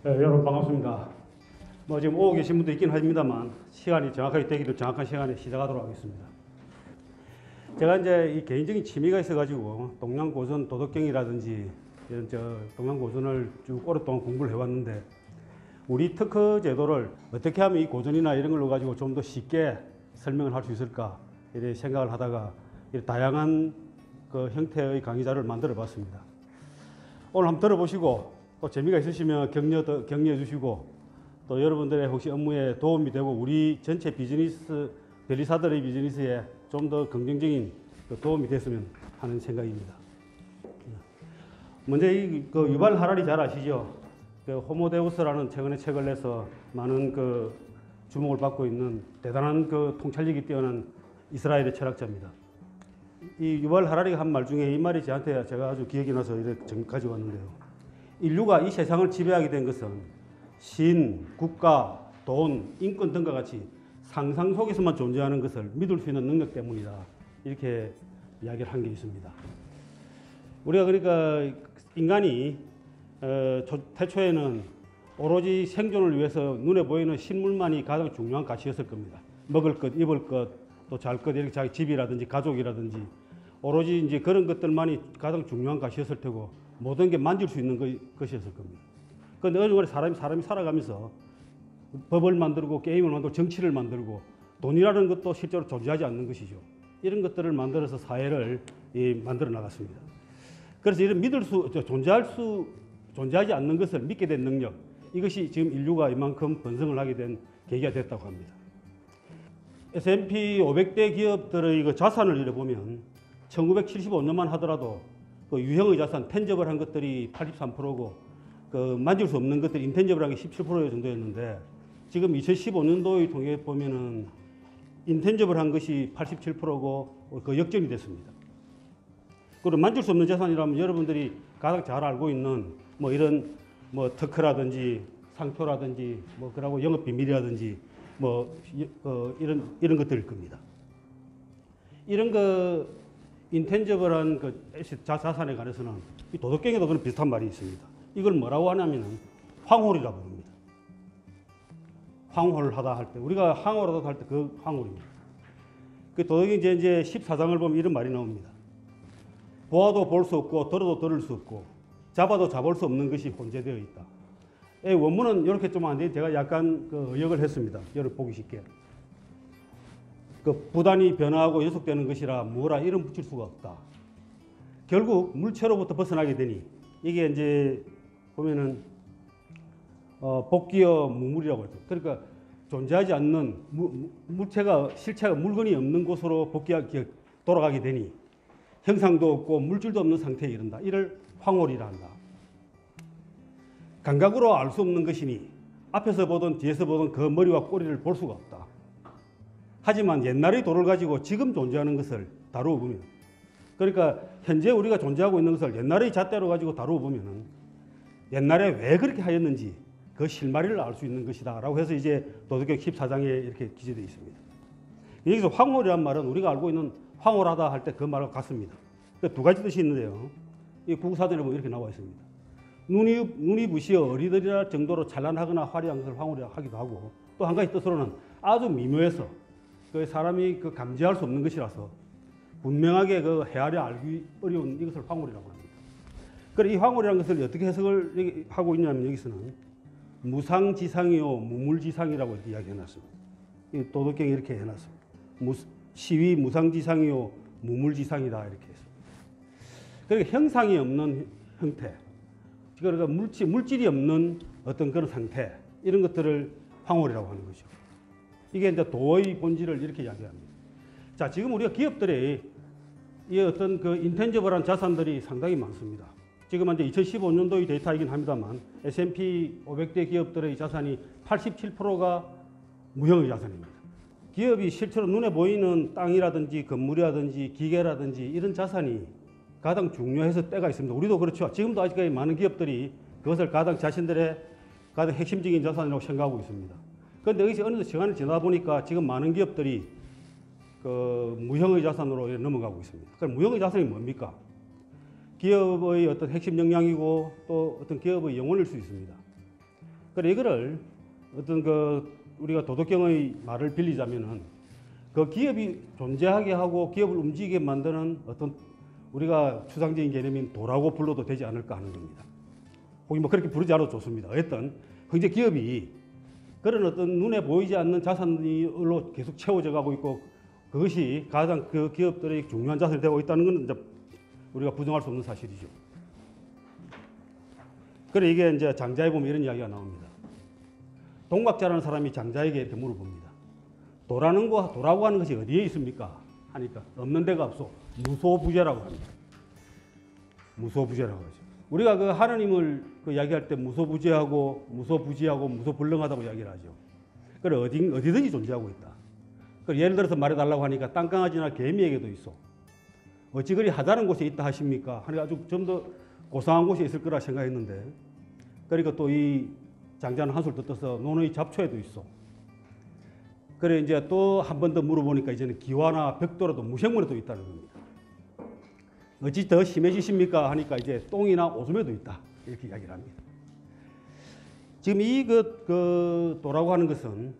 네, 여러분 반갑습니다. 지금 오고 계신 분도 있긴 합니다만 시간이 정확하게 되기를 정확한 시간에 시작하도록 하겠습니다. 제가 이제 이 개인적인 취미가 있어가지고 동양고전 도덕경이라든지 이런 동양고전을 쭉 오랫동안 공부를 해왔는데 우리 특허 제도를 어떻게 하면 이 고전이나 이런 걸로 가지고 좀 더 쉽게 설명을 할 수 있을까 이렇게 생각을 하다가 이렇게 다양한 그 형태의 강의자를 만들어 봤습니다. 오늘 한번 들어보시고 또 재미가 있으시면 격려해 주시고 또 여러분들의 혹시 업무에 도움이 되고 우리 전체 비즈니스 변리사들의 비즈니스에 좀 더 긍정적인 도움이 됐으면 하는 생각입니다. 먼저 그 유발 하라리 잘 아시죠? 그 호모데우스라는 최근에 책을 내서 많은 그 주목을 받고 있는 대단한 그 통찰력이 뛰어난 이스라엘의 철학자입니다. 이 유발 하라리가 한 말 중에 이 말이 저한테 제가 아주 기억이 나서 이렇게 가져왔는데요. 인류가 이 세상을 지배하게 된 것은 신, 국가, 돈, 인권 등과 같이 상상 속에서만 존재하는 것을 믿을 수 있는 능력 때문이다. 이렇게 이야기를 한 게 있습니다. 우리가 그러니까 인간이 태초에는 오로지 생존을 위해서 눈에 보이는 식물만이 가장 중요한 가치였을 겁니다. 먹을 것, 입을 것, 또 잘 것, 이렇게 자기 집이라든지 가족이라든지 오로지 이제 그런 것들만이 가장 중요한 가치였을 테고 모든 게 만질 수 있는 것이었을 겁니다. 그런데 어느 순간에 사람이 살아가면서 법을 만들고 게임을 만들고 정치를 만들고 돈이라는 것도 실제로 존재하지 않는 것이죠. 이런 것들을 만들어서 사회를 만들어 나갔습니다. 그래서 이런 존재하지 않는 것을 믿게 된 능력, 이것이 지금 인류가 이만큼 번성을 하게 된 계기가 됐다고 합니다. S&P 500대 기업들의 그 자산을 이래보면 1975년만 하더라도 그 유형의 자산, 텐저블한 것들이 83%고 그 만질 수 없는 것들이 인텐저블한 게 17% 정도였는데 지금 2015년도의 통계에 보면은 인텐저블한 것이 87%고 그 역전이 됐습니다. 그리고 만질 수 없는 자산이라면 여러분들이 가장 잘 알고 있는 뭐 이런 뭐 특허라든지 상표라든지 뭐 그러고 영업 비밀이라든지 뭐 이런 것들일 겁니다. 이런 그 인텐저블한 그 자산에 관해서는 이 도덕경에도 그런 비슷한 말이 있습니다. 이걸 뭐라고 하냐면은 황홀이라고 합니다. 황홀을 하다 할 때, 우리가 황홀하다 할 때 그 황홀입니다. 그 도덕경 이제 14장을 보면 이런 말이 나옵니다. 보아도 볼 수 없고 들어도 들을 수 없고 잡아도 잡을 수 없는 것이 혼재되어 있다. 원문은 이렇게 좀 하는데 제가 약간 그 의역을 했습니다. 여러분 보기 쉽게. 그 부단히 변화하고 연속되는 것이라 뭐라 이름 붙일 수가 없다. 결국 물체로부터 벗어나게 되니 이게 이제 보면은 복기어 무물이라고 했죠. 그러니까 존재하지 않는 실체가 물건이 없는 곳으로 돌아가게 되니 형상도 없고 물질도 없는 상태에 이른다. 이를 황홀이라 한다. 감각으로 알 수 없는 것이니 앞에서 보든 뒤에서 보든 그 머리와 꼬리를 볼 수가 없다. 하지만 옛날의 도를 가지고 지금 존재하는 것을 다루어 보면, 그러니까 현재 우리가 존재하고 있는 것을 옛날의 잣대로 가지고 다루어 보면은 옛날에 왜 그렇게 하였는지 그 실마리를 알 수 있는 것이다 라고 해서 이제 도덕경 14장에 이렇게 기재되어 있습니다. 여기서 황홀이란 말은 우리가 알고 있는 황홀하다 할 때 그 말과 같습니다. 두 가지 뜻이 있는데요. 이 국사전에 보면 이렇게 나와 있습니다. 눈이 부시어 어리더리할 정도로 찬란하거나 화려한 것을 황홀이라 하기도 하고, 또 한 가지 뜻으로는 아주 미묘해서 그 사람이 그 감지할 수 없는 것이라서 분명하게 그 헤아려 알기 어려운 이것을 황홀이라고 합니다. 그래 이 황홀이라는 것을 어떻게 해석을 하고 있냐면 여기서는 무상지상이요 무물지상이라고 이렇게 이야기해놨습니다. 이 도덕경에 이렇게 해놨습니다. 시위 무상지상이요 무물지상이다 이렇게 했습니다. 그러니까 형상이 없는 형태, 그러니까 물질이 없는 어떤 그런 상태, 이런 것들을 황홀이라고 하는 거죠. 이게 이제 도의 본질을 이렇게 이야기합니다. 자, 지금 우리가 기업들의 이 어떤 그 인텐저블한 자산들이 상당히 많습니다. 지금 이제 2015년도의 데이터이긴 합니다만 S&P 500대 기업들의 자산이 87%가 무형의 자산입니다. 기업이 실제로 눈에 보이는 땅이라든지 건물이라든지 기계라든지 이런 자산이 가장 중요해서 때가 있습니다. 우리도 그렇죠. 지금도 아직까지 많은 기업들이 그것을 자신들의 가장 핵심적인 자산이라고 생각하고 있습니다. 그런데 여기서 어느 시간이 지나다 보니까 지금 많은 기업들이 그 무형의 자산으로 넘어가고 있습니다. 그럼 무형의 자산이 뭡니까? 기업의 어떤 핵심 역량이고 또 어떤 기업의 영혼일 수 있습니다. 그래 이거를 어떤 우리가 도덕경의 말을 빌리자면은 그 기업이 존재하게 하고 기업을 움직이게 만드는 어떤 우리가 추상적인 개념인 도라고 불러도 되지 않을까 하는 겁니다. 혹시 뭐 그렇게 부르지 않아도 좋습니다. 어쨌든 현재 기업이 그런 어떤 눈에 보이지 않는 자산으로 계속 채워져 가고 있고 그것이 가장 그 기업들의 중요한 자산이 되고 있다는 것은 이제 우리가 부정할 수 없는 사실이죠. 그래 이게 이제 장자에 보면 이런 이야기가 나옵니다. 동각자라는 사람이 장자에게 이렇게 물어봅니다. 도라고 하는 것이 어디에 있습니까? 하니까 없는 데가 없어. 무소부재라고 합니다. 무소부재라고 하죠. 우리가 그 하나님을 이야기할 때 무소부재하고 무소부지하고 무소불능하다고 이야기를 하죠. 그래 어디든지 존재하고 있다. 그래 예를 들어서 말해달라고 하니까 땅강아지나 개미에게도 있어. 어찌 그리 하다는 곳에 있다 하십니까? 하니까 아주 좀 더 고상한 곳에 있을 거라 생각했는데 그러니까 또 이 장자는 한술 더 떠서 논의 잡초에도 있어. 그래 이제 또 한 번 더 물어보니까 이제는 기와나 벽돌에도 무생물에도 있다는 겁니다. 어찌 더 심해지십니까? 하니까 이제 똥이나 오줌에도 있다. 이렇게 이야기를 합니다. 지금 이 도라고 하는 것은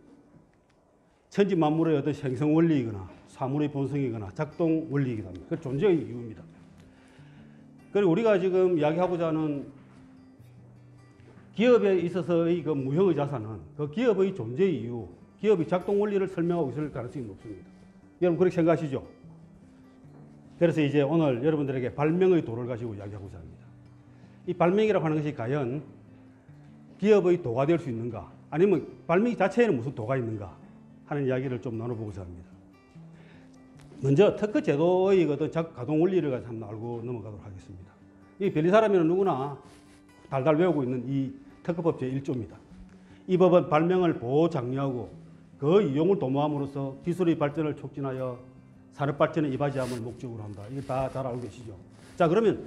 천지 만물의 어떤 생성 원리이거나 사물의 본성이거나 작동 원리이기도 합니다. 그 존재의 이유입니다. 그리고 우리가 지금 이야기하고자 하는 기업에 있어서의 그 무형의 자산은 그 기업의 존재의 이유, 기업의 작동 원리를 설명하고 있을 가능성이 높습니다. 여러분 그렇게 생각하시죠? 그래서 이제 오늘 여러분들에게 발명의 도를 가지고 이야기하고자 합니다. 이 발명이라고 하는 것이 과연 기업의 도가 될 수 있는가? 아니면 발명 자체에는 무슨 도가 있는가? 하는 이야기를 좀 나눠보고자 합니다. 먼저 특허 제도의 어떤 가동 원리를 가지고 한번 알고 넘어가도록 하겠습니다. 이 별리 사람이면 누구나 달달 외우고 있는 이 특허법 제1조입니다. 이 법은 발명을 보호 장려하고 그 이용을 도모함으로써 기술의 발전을 촉진하여 산업 발전에 이바지함을 목적으로 한다. 이거 다 잘 알고 계시죠? 자 그러면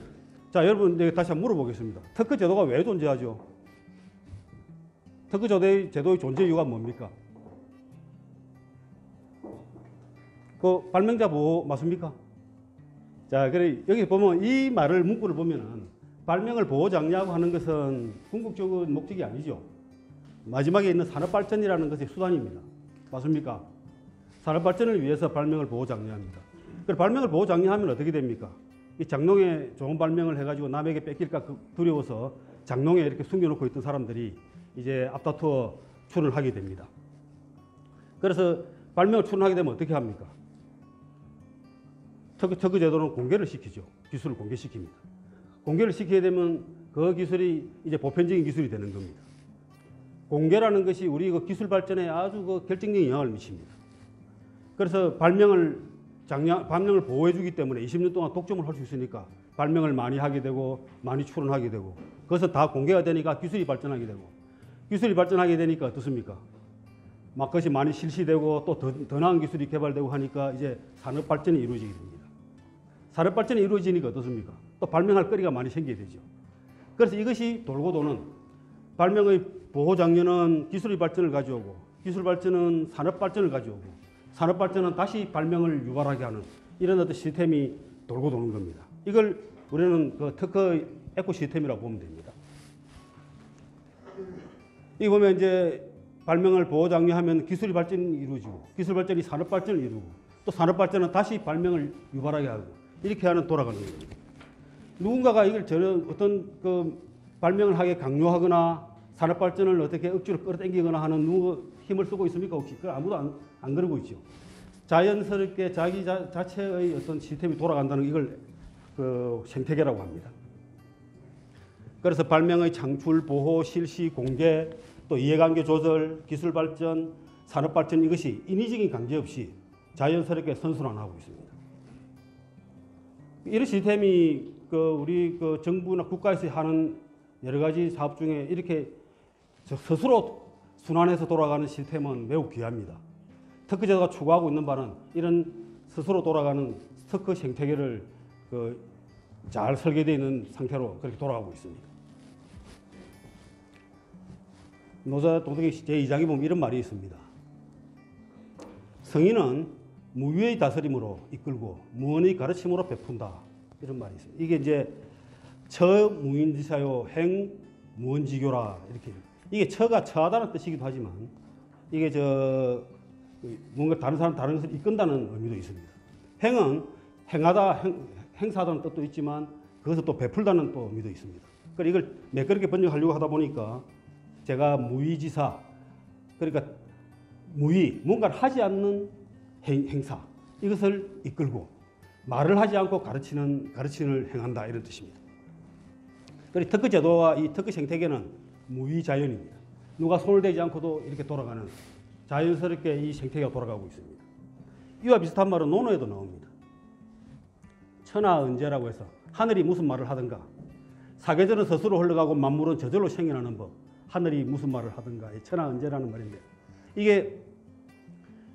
여러분 다시 한번 물어보겠습니다. 특허 제도가 왜 존재하죠? 특허 제도의 존재 이유가 뭡니까? 그 발명자 보호 맞습니까? 자, 그래 여기 보면 이 말을 문구를 보면은 발명을 보호 장려하고 하는 것은 궁극적인 목적이 아니죠. 마지막에 있는 산업 발전이라는 것이 수단입니다. 맞습니까? 산업 발전을 위해서 발명을 보호 장려합니다. 그래 발명을 보호 장려하면 어떻게 됩니까? 이 장롱에 좋은 발명을 해가지고 남에게 뺏길까 두려워서 장롱에 이렇게 숨겨놓고 있던 사람들이 이제 앞다투어 출원을 하게 됩니다. 그래서 발명을 출원하게 되면 어떻게 합니까? 특허 제도는 공개를 시키죠. 기술을 공개시킵니다. 공개를 시키게 되면 그 기술이 이제 보편적인 기술이 되는 겁니다. 공개라는 것이 우리 기술 발전에 아주 결정적인 영향을 미칩니다. 그래서 발명을 보호해주기 때문에 20년 동안 독점을 할 수 있으니까 발명을 많이 하게 되고 많이 출원하게 되고 그것은 다 공개가 되니까 기술이 발전하게 되고 기술이 발전하게 되니까 어떻습니까? 막 그것이 많이 실시되고 또 더 나은 기술이 개발되고 하니까 이제 산업 발전이 이루어지게 됩니다. 산업 발전이 이루어지니까 어떻습니까? 또 발명할 거리가 많이 생기게 되죠. 그래서 이것이 돌고 도는 발명의 보호 장려는 기술의 발전을 가져오고 기술 발전은 산업 발전을 가져오고 산업 발전은 다시 발명을 유발하게 하는 이런 어떤 시스템이 돌고 도는 겁니다. 이걸 우리는 그 특허 에코시스템이라고 보면 됩니다. 이 보면 이제 발명을 보호 장려하면 기술의 발전이 이루어지고 기술 발전이 산업 발전을 이루고 또 산업 발전은 다시 발명을 유발하게 하고 이렇게 하는 돌아가는 겁니다. 누군가가 이걸 어떤 발명을 하게 강요하거나 산업 발전을 어떻게 억지로 끌어당기거나 하는 힘을 쓰고 있습니까? 혹시? 아무도 안 그러고 있죠. 자연스럽게 자기 자체의 어떤 시스템이 돌아간다는 이걸 생태계라고 합니다. 그래서 발명의 창출, 보호, 실시, 공개, 또 이해관계 조절, 기술 발전, 산업 발전 이것이 인위적인 강제 없이 자연스럽게 선순환하고 있습니다. 이런 시스템이 우리 정부나 국가에서 하는 여러 가지 사업 중에 이렇게 스스로 순환해서 돌아가는 시스템은 매우 귀합니다. 특허제도가 추구하고 있는 바는 이런 스스로 돌아가는 특허 생태계를 잘 설계되어 있는 상태로 그렇게 돌아가고 있습니다. 노자 도덕의 제2장에 보면 이런 말이 있습니다. 성인은 무위의 다스림으로 이끌고 무언의 가르침으로 베푼다. 이런 말이 있습니다. 이게 이제 처무인지사요 행 무언지교라 이렇게 이게 처가 처하다는 뜻이기도 하지만 이게 뭔가 다른 사람 다른 것을 이끈다는 의미도 있습니다. 행은 행하다 행사하다는 뜻도 있지만 그것을 또 베풀다는 또 의미도 있습니다. 그러니까 이걸 매끄럽게 번역하려고 하다 보니까 제가 무의지사, 그러니까 무의, 뭔가를 하지 않는 행사, 이것을 이끌고 말을 하지 않고 가르침을 행한다, 이런 뜻입니다. 그리고 특허 제도와 이 특허 생태계는 무의자연입니다. 누가 손을 대지 않고도 이렇게 돌아가는, 자연스럽게 이 생태계가 돌아가고 있습니다. 이와 비슷한 말은 논어에도 나옵니다. 천하은재라고 해서 하늘이 무슨 말을 하든가, 사계절은 스스로 흘러가고 만물은 저절로 생겨나는 법, 하늘이 무슨 말을 하든가, 천하은재라는 말인데, 이게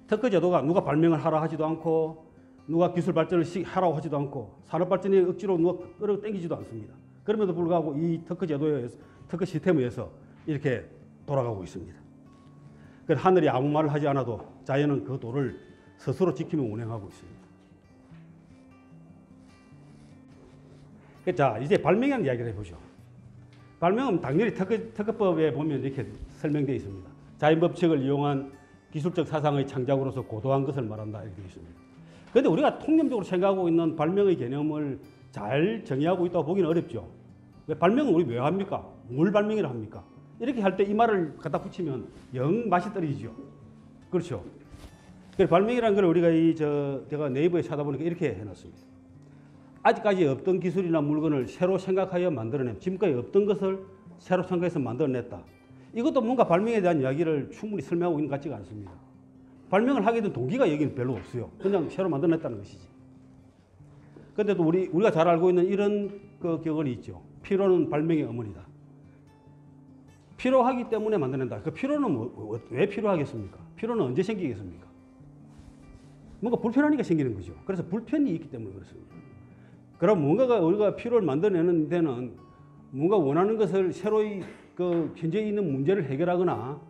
특허 제도가 누가 발명을 하라 하지도 않고 누가 기술 발전을 하라고 하지도 않고 산업 발전에 억지로 누가 끌어당기지도 않습니다. 그럼에도 불구하고 이 특허 제도에 특허 시스템에 의해서 이렇게 돌아가고 있습니다. 그래서 하늘이 아무 말을 하지 않아도 자연은 그 도를 스스로 지키며 운행하고 있습니다. 자, 이제 발명이라는 이야기를 해보죠. 발명은 당연히 특허법에 보면 이렇게 설명되어 있습니다. 자연법칙을 이용한 기술적 사상의 창작으로서 고도한 것을 말한다, 이렇게 되어 있습니다. 그런데 우리가 통념적으로 생각하고 있는 발명의 개념을 잘 정의하고 있다고 보기는 어렵죠. 왜 발명은 우리 왜 합니까? 뭘 발명이라 합니까? 이렇게 할 때 이 말을 갖다 붙이면 영 맛이 떨어지죠. 그렇죠. 그래서 발명이라는 걸 우리가 제가 네이버에 찾아보니까 이렇게 해놨습니다. 아직까지 없던 기술이나 물건을 새로 생각하여 만들어낸, 지금까지 없던 것을 새로 생각해서 만들어냈다. 이것도 뭔가 발명에 대한 이야기를 충분히 설명하고 있는 것 같지가 않습니다. 발명을 하게 된 동기가 여기는 별로 없어요. 그냥 새로 만들어냈다는 것이지. 그런데도 우리가 잘 알고 있는 이런 그 격언이 있죠. 필요는 발명의 어머니다. 필요하기 때문에 만들어낸다. 그 필요는 왜 필요하겠습니까? 필요는 언제 생기겠습니까? 뭔가 불편하니까 생기는 거죠. 그래서 불편이 있기 때문에 그렇습니다. 그럼 뭔가가 우리가 필요를 만들어내는 데는 뭔가 원하는 것을 새로이 그 현재 있는 문제를 해결하거나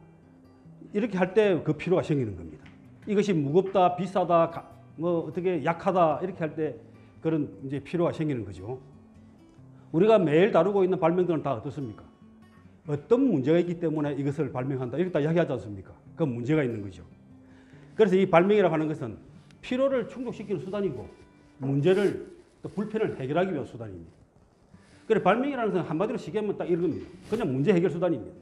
이렇게 할 때 그 필요가 생기는 겁니다. 이것이 무겁다, 비싸다, 뭐 어떻게 약하다 이렇게 할 때 그런 이제 필요가 생기는 거죠. 우리가 매일 다루고 있는 발명들은 다 어떻습니까? 어떤 문제가 있기 때문에 이것을 발명한다 이렇게 다 이야기하지 않습니까? 그 문제가 있는 거죠. 그래서 이 발명이라고 하는 것은 필요를 충족시키는 수단이고 문제를 또 불편을 해결하기 위한 수단입니다. 그래서 발명이라는 것은 한마디로 쉽게 하면 딱 이겁니다. 그냥 문제 해결 수단입니다.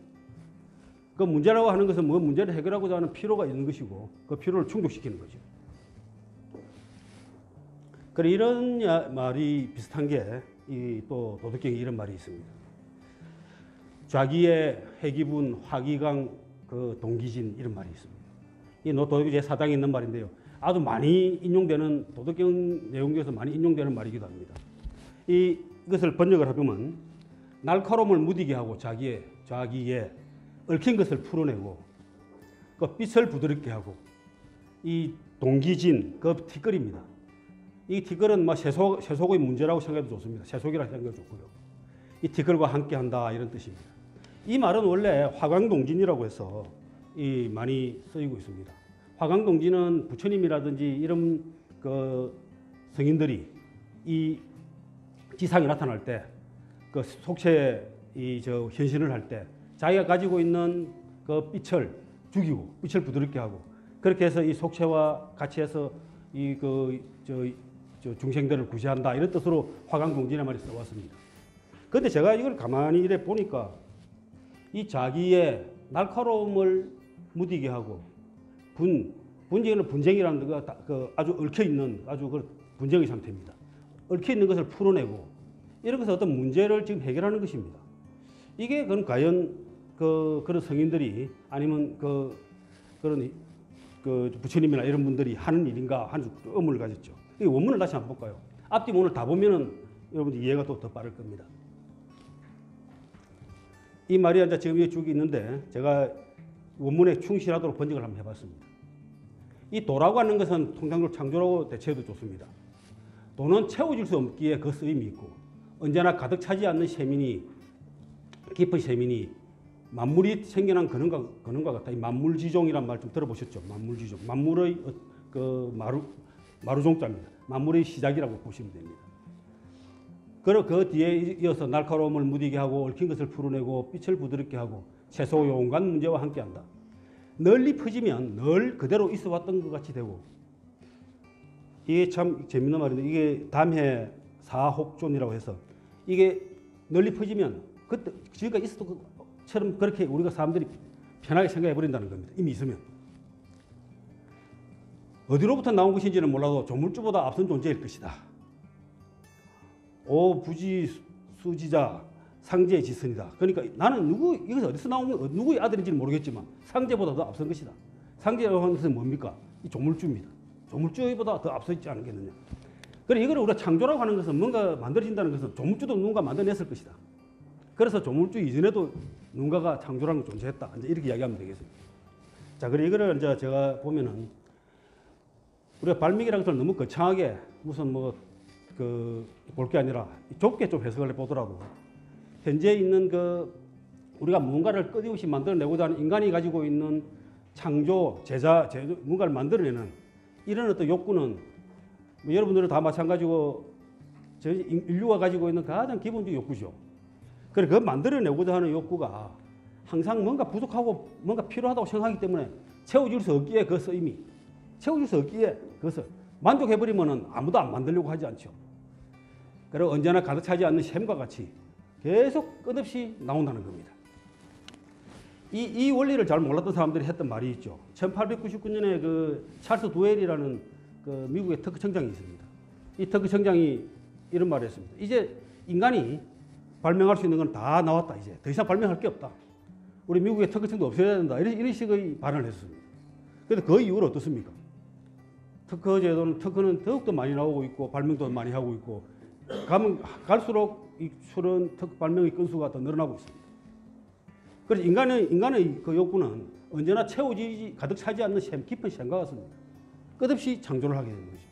그 문제라고 하는 것은 뭐 문제를 해결하고자 하는 필요가 있는 것이고 그 필요를 충족시키는 거죠. 그래 이런 말이 비슷한 게 또 도덕경에 이런 말이 있습니다. 좌기의 해기분 화기강 그 동기진 이런 말이 있습니다. 이 도덕경 제4장에 있는 말인데요. 아주 많이 인용되는 도덕경 내용 중에서 많이 인용되는 말이기도 합니다. 이것을 번역을 해보면 날카로움을 무디게 하고 좌기에 얽힌 것을 풀어내고 그 빛을 부드럽게 하고 이 동기진 그 티끌입니다. 이 티끌은 뭐 세속의 문제라고 생각해도 좋습니다. 세속이라고 생각해도 좋고요. 이 티끌과 함께한다 이런 뜻입니다. 이 말은 원래 화광동진이라고 해서 많이 쓰이고 있습니다. 화광동진은 부처님이라든지 이런 그 성인들이 이 지상에 나타날 때 그 속체에 현신을 할 때 자기가 가지고 있는 그 빛을 죽이고 빛을 부드럽게 하고 그렇게 해서 이 속체와 같이 해서 중생들을 구제한다 이런 뜻으로 화광동진의 말이 써왔습니다. 그런데 제가 이걸 가만히 이래 보니까 이 자기의 날카로움을 무디게 하고 분쟁은 분쟁이라는 거가 아주 얽혀 있는 아주 그 분쟁의 상태입니다. 얽혀 있는 것을 풀어내고 이런 것은 어떤 문제를 지금 해결하는 것입니다. 이게 그럼 과연 그런 성인들이 아니면 그런 부처님이나 이런 분들이 하는 일인가 하는 의문을 가졌죠. 이 원문을 다시 한번 볼까요? 앞뒤 원을 다 보면은 여러분들 이해가 또 더 빠를 겁니다. 이 말이 이제 지금 여기 쭉 있는데 제가 원문에 충실하도록 번역을 한번 해봤습니다. 이 도라고 하는 것은 통상적으로 창조라고 대체해도 좋습니다. 도는 채워질 수 없기에 그 쓰임이 있고 언제나 가득 차지 않는 깊은 세민이 만물이 생겨난 근원과 같다. 이 만물지종이란 말 좀 들어보셨죠? 만물지종. 만물의 마루종자입니다. 만물의 시작이라고 보시면 됩니다. 그리고 그 뒤에 이어서 날카로움을 무디게 하고 얽힌 것을 풀어내고 빛을 부드럽게 하고 최소 요원간 문제와 함께한다. 널리 퍼지면 늘 그대로 있어 왔던 것 같이 되고, 이게 참 재밌는 말인데, 이게 담해 사혹존이라고 해서 이게 널리 퍼지면 그때 지금까지 있었던 것처럼 그렇게 우리가 사람들이 편하게 생각해 버린다는 겁니다. 이미 있으면. 어디로부터 나온 것인지는 몰라도 조물주보다 앞선 존재일 것이다. 오 부지 수지자 상제의 지선이다. 그러니까 나는 이것이 어디서 나온 누구의 아들인지는 모르겠지만 상제보다 더 앞선 것이다. 상제라고 하는 것은 뭡니까? 이 조물주입니다. 조물주보다 더 앞서 있지 않겠느냐. 그래 이걸 우리가 창조라고 하는 것은 뭔가 만들어진다는 것은 조물주도 누군가 만들어냈을 것이다. 그래서 조물주 이전에도 누군가가 창조라는 게 존재했다. 이제 이렇게 이야기하면 되겠습니다. 자, 그래 이거를 이제 제가 보면은 우리가 발명이라는 것을 너무 거창하게 무슨 뭐 볼 게 아니라 좁게 좀 해석을 해보더라도 현재 있는 우리가 무언가를 끊임없이 만들어내고자 하는 인간이 가지고 있는 창조, 제자, 뭔가를 만들어내는 이런 어떤 욕구는 뭐 여러분들은 다 마찬가지고 인류가 가지고 있는 가장 기본적인 욕구죠. 그래 그 만들어내고자 하는 욕구가 항상 뭔가 부족하고 뭔가 필요하다고 생각하기 때문에 채워줄 수 없기에 그것을 이미 채워줄 수 없기에 그것을 만족해버리면 아무도 안 만들려고 하지 않죠. 그리고 언제나 가득 차지 않는 샘과 같이 계속 끝없이 나온다는 겁니다. 이 원리를 잘 몰랐던 사람들이 했던 말이 있죠. 1899년에 찰스 두웰이라는 미국의 특허청장이 있습니다. 이 특허청장이 이런 말을 했습니다. 이제 인간이 발명할 수 있는 건 다 나왔다. 이제 더 이상 발명할 게 없다. 우리 미국의 특허청도 없애야 된다. 이런 식의 발언을 했습니다. 그런데 그 이유는 어떻습니까? 특허는 더욱더 많이 나오고 있고 발명도 많이 하고 있고 가면 갈수록 이 발명의 건수가 더 늘어나고 있습니다. 그래서 인간의 그 욕구는 언제나 채워지지 가득 차지 않는 깊은 샘과 같습니다. 끝없이 창조를 하게 되는 거죠.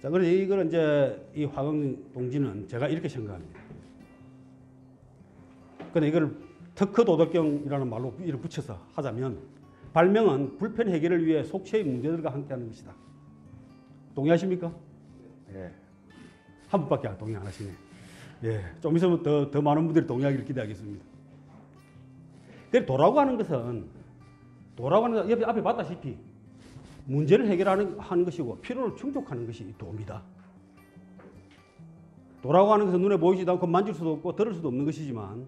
자, 그래서 이걸 이제 이 화강 동지는 제가 이렇게 생각합니다. 근데 이걸 특허 도덕경이라는 말로 이를 붙여서 하자면 발명은 불편 해결을 위해 속체의 문제들과 함께하는 것이다. 동의하십니까? 예. 한 분밖에 동의 안 하시네. 예. 좀 있으면 더 많은 분들이 동의하기를 기대하겠습니다. 그래서 도라고 하는 것은 앞에 봤다시피 문제를 해결하는 것이고 필요를 충족하는 것이 도입니다. 도라고 하는 것은 눈에 보이지도 않고 만질 수도 없고 들을 수도 없는 것이지만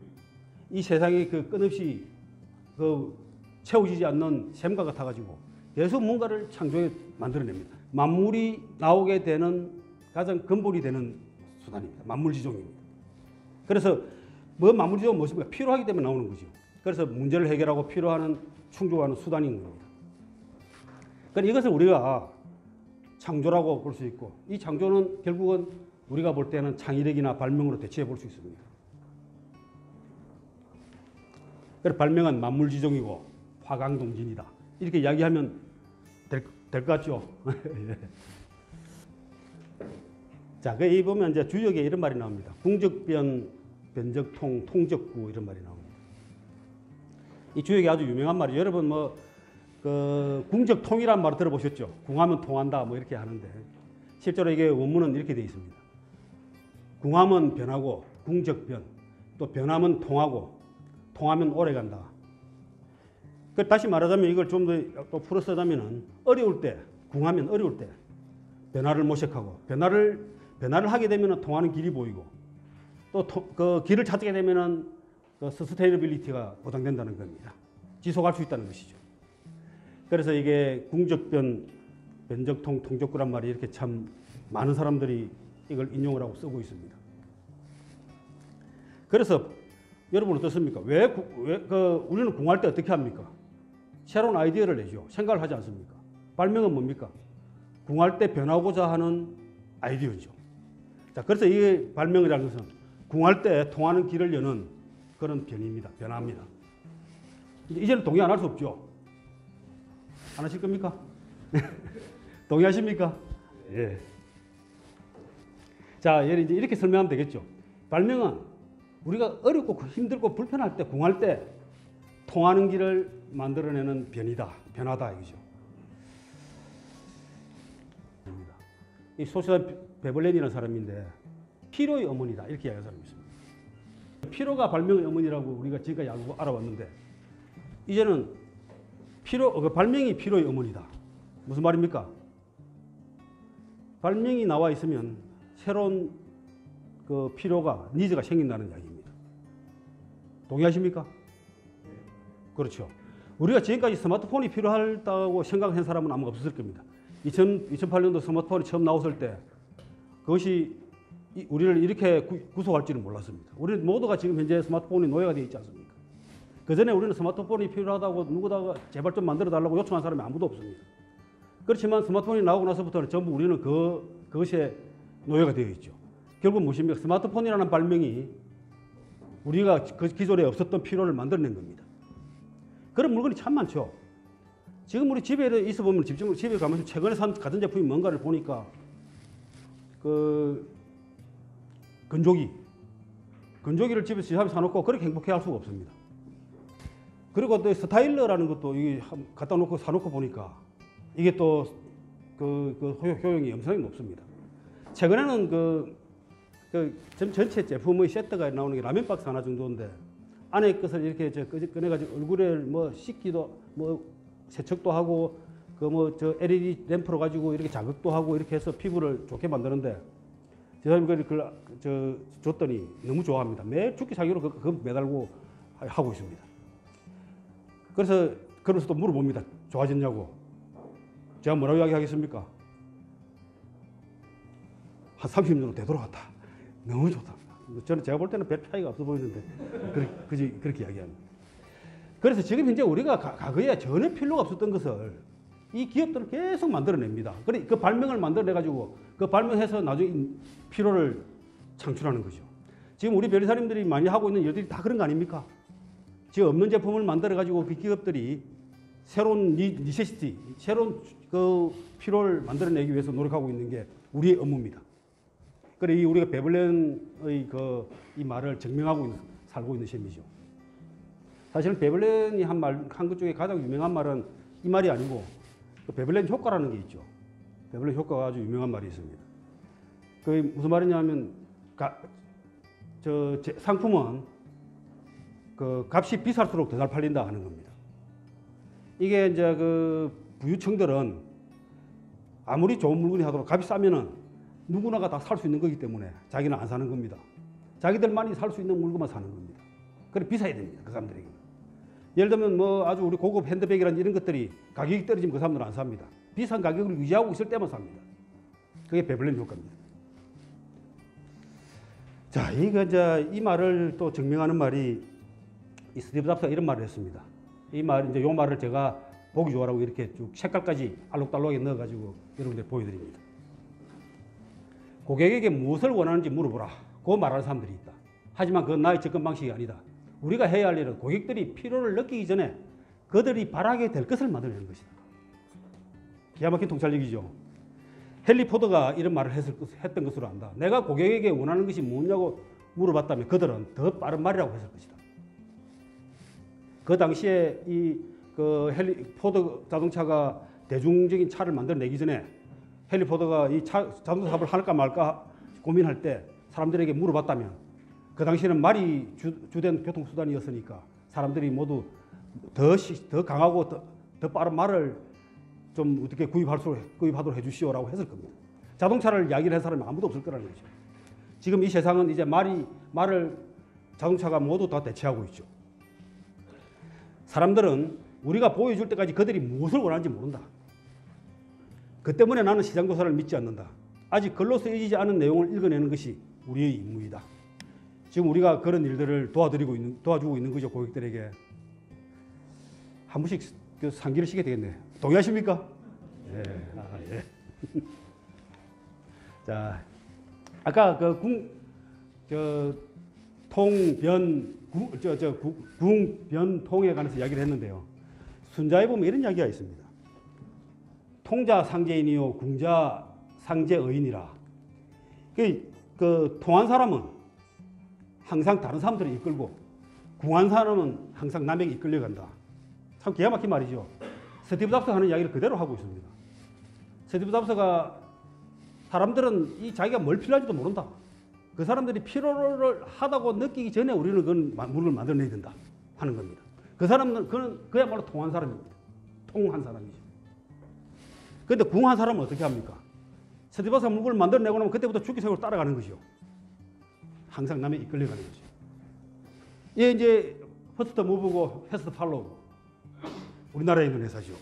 이 세상에 끝없이 채워지지 않는 샘과 같아가지고 계속 뭔가를 창조해 만들어냅니다. 만물이 나오게 되는 가장 근본이 되는 수단입니다. 만물지종입니다. 그래서 만물지종은 무엇입니까? 필요하기 때문에 나오는 거죠. 그래서 문제를 해결하고 필요하는 충족하는 수단인 겁니다. 그러니까 이것을 우리가 창조라고 볼 수 있고 이 창조는 결국은 우리가 볼 때는 창의력이나 발명으로 대체해 볼 수 있습니다. 그래서 발명은 만물지종이고 화강동진이다. 이렇게 이야기하면 될 것 같죠? 자, 이 보면 이제 주역에 이런 말이 나옵니다. 궁적변, 변적통, 통적구 이런 말이 나옵니다. 이 주역이 아주 유명한 말이에요. 여러분 궁적통이란 말을 들어보셨죠? 궁하면 통한다 이렇게 하는데 실제로 이게 원문은 이렇게 되어 있습니다. 궁하면 변하고 궁적변, 또 변하면 통하고 통하면 오래간다. 다시 말하자면 이걸 좀 더 풀어 쓰자면은 어려울 때, 궁하면 어려울 때 변화를 모색하고 변화를 하게 되면은 통하는 길이 보이고 또 그 길을 찾게 되면은 서스테이너빌리티가 보장된다는 겁니다. 지속할 수 있다는 것이죠. 그래서 이게 궁적변, 변적통, 통적구란 말이 이렇게 참 많은 사람들이 이걸 인용을 하고 쓰고 있습니다. 그래서 여러분 어떻습니까? 우리는 궁할 때 어떻게 합니까? 새로운 아이디어를 내죠. 생각을 하지 않습니까? 발명은 뭡니까? 궁할 때 변하고자 하는 아이디어죠. 자, 그래서 이 발명이라는 것은 궁할 때 통하는 길을 여는 그런 변입니다. 변화입니다. 이제는 동의 안 할 수 없죠. 안 하실 겁니까? 동의하십니까? 예. 자, 이제 이렇게 설명하면 되겠죠. 발명은 우리가 어렵고 힘들고 불편할 때, 궁할 때 통하는 길을 만들어내는 변화다 이거죠. 이 소시아 베벌렌이라는 사람인데 필요의 어머니다 이렇게 이야기하는 사람이 있습니다. 필요가 발명의 어머니라고 우리가 지금까지 알아왔는데 이제는 발명이 필요의 어머니다. 무슨 말입니까? 발명이 나와 있으면 새로운 그 필요가 니즈가 생긴다는 이야기입니다. 동의하십니까? 그렇죠. 우리가 지금까지 스마트폰이 필요하다고 생각한 사람은 아마 없었을 겁니다. 2008년도 스마트폰이 처음 나왔을 때 그것이 우리를 이렇게 구속할지는 몰랐습니다. 우리는 모두가 지금 현재 스마트폰이 노예가 되어 있지 않습니까? 그 전에 우리는 스마트폰이 필요하다고 누구다가 제발 좀 만들어 달라고 요청한 사람이 아무도 없습니다. 그렇지만 스마트폰이 나오고 나서부터는 전부 우리는 그것에 노예가 되어 있죠. 결국 무엇입니까? 스마트폰이라는 발명이 우리가 그 기존에 없었던 필요를 만들어낸 겁니다. 그런 물건이 참 많죠. 지금 우리 집에 있어 보면 집에 가면서 최근에 산 가전제품이 뭔가를 보니까 건조기를 집에서 사놓고 그렇게 행복해 할 수가 없습니다. 그리고 또 스타일러라는 것도 이게 갖다 놓고 사놓고 보니까 이게 또 효용이 엄청나게 높습니다. 최근에는 전체 제품의 세트가 나오는 게 라면 박스 하나 정도인데 안에 것을 이렇게 꺼내가지고 얼굴에 뭐 씻기도 뭐 세척도 하고 LED 램프로 가지고 이렇게 자극도 하고 이렇게 해서 피부를 좋게 만드는데 제가 그걸 줬더니 너무 좋아합니다. 매일 죽기 살기로 그거 매달고 하고 있습니다. 그래서 또 물어봅니다. 좋아졌냐고. 제가 뭐라고 이야기하겠습니까? 한 30년 정도 되돌아갔다. 너무 좋다. 제가 볼 때는 별 차이가 없어 보이는데 그렇게 이야기합니다. 그래서 지금 현재 우리가 과거에 전혀 필요가 없었던 것을 이 기업들은 계속 만들어냅니다. 그 발명을 만들어내가지고 그 발명해서 나중에 필요를 창출하는 거죠. 지금 우리 변호사님들이 많이 하고 있는 일들이 다 그런 거 아닙니까? 지금 없는 제품을 만들어가지고 그 기업들이 새로운 니세시티, 새로운 그 필요를 만들어내기 위해서 노력하고 있는 게 우리의 업무입니다. 그래 우리가 베벌렌의 이 말을 증명하고 살고 있는 셈이죠. 사실은 베벌렌이 한 것 중에 가장 유명한 말은 이 말이 아니고 베벌렌 효과라는 게 있죠. 베벌렌 효과가 아주 유명한 말이 있습니다. 그게 무슨 말이냐면 상품은 값이 비쌀수록 더 잘 팔린다 하는 겁니다. 이게 이제 부유층들은 아무리 좋은 물건이 하도록 값이 싸면은 누구나가 다 살 수 있는 거기 때문에 자기는 안 사는 겁니다. 자기들만이 살 수 있는 물건만 사는 겁니다. 그래 비싸야 됩니다. 그 사람들에게. 예를 들면 아주 우리 고급 핸드백이라는 이런 것들이 가격이 떨어지면 그 사람들은 안 삽니다. 비싼 가격을 유지하고 있을 때만 삽니다. 그게 베벌렌 효과입니다. 자, 이 말을 또 증명하는 말이 이 스티브 잡스가 이런 말을 했습니다. 이 말을 제가 보기 좋아라고 이렇게 쭉 색깔까지 알록달록하게 넣어가지고 여러분들 보여드립니다. 고객에게 무엇을 원하는지 물어보라. 그 말하는 사람들이 있다. 하지만 그건 나의 접근 방식이 아니다. 우리가 해야 할 일은 고객들이 필요를 느끼기 전에 그들이 바라게 될 것을 만들어내는 것이다. 기가 막힌 통찰력이죠. 헨리 포드가 이런 말을 했던 것으로 안다. 내가 고객에게 원하는 것이 뭐냐고 물어봤다면 그들은 더 빠른 말이라고 했을 것이다. 그 당시에 헨리 포드 자동차가 대중적인 차를 만들어내기 전에 헨리 포드가 이 자동차 사업을 할까 말까 고민할 때 사람들에게 물어봤다면 그 당시에는 말이 주된 교통수단이었으니까 사람들이 모두 더 강하고 더 빠른 말을 좀 어떻게 구입하도록 해주시오라고 했을 겁니다. 자동차를 이야기를 한 사람이 아무도 없을 거라는 거죠. 지금 이 세상은 이제 말을 자동차가 모두 다 대체하고 있죠. 사람들은 우리가 보여줄 때까지 그들이 무엇을 원하는지 모른다. 그 때문에 나는 시장조사를 믿지 않는다. 아직 글로 쓰여지지 않은 내용을 읽어내는 것이 우리의 임무이다. 지금 우리가 그런 일들을 도와주고 있는 거죠. 고객들에게. 한 번씩 상기를 시게 되겠네. 동의하십니까? 예. 예. 자, 아까 궁변통에 관해서 이야기를 했는데요. 순자에 보면 이런 이야기가 있습니다. 통자 상제인이요 궁자 상제의인이라. 통한 사람은 항상 다른 사람들을 이끌고 궁한 사람은 항상 남에게 이끌려간다. 참 기가 막힌 말이죠. 스티브 잡스가 하는 이야기를 그대로 하고 있습니다. 스티브 잡스가 사람들은 자기가 뭘 필요한지도 모른다. 그 사람들이 필요를 하다고 느끼기 전에 우리는 그건 물을 만들어내야 된다 하는 겁니다. 그 사람은 그야말로 통한 사람입니다. 통한 사람이죠. 그런데 궁한 사람은 어떻게 합니까? 스티바사 물건을 만들어내고 나면 그때부터 주기적으로 따라가는 것이요. 항상 남에 이끌려가는 거죠. 이게 이제 퍼스트 무브고 패스트 팔로우고 우리나라에 있는 회사죠.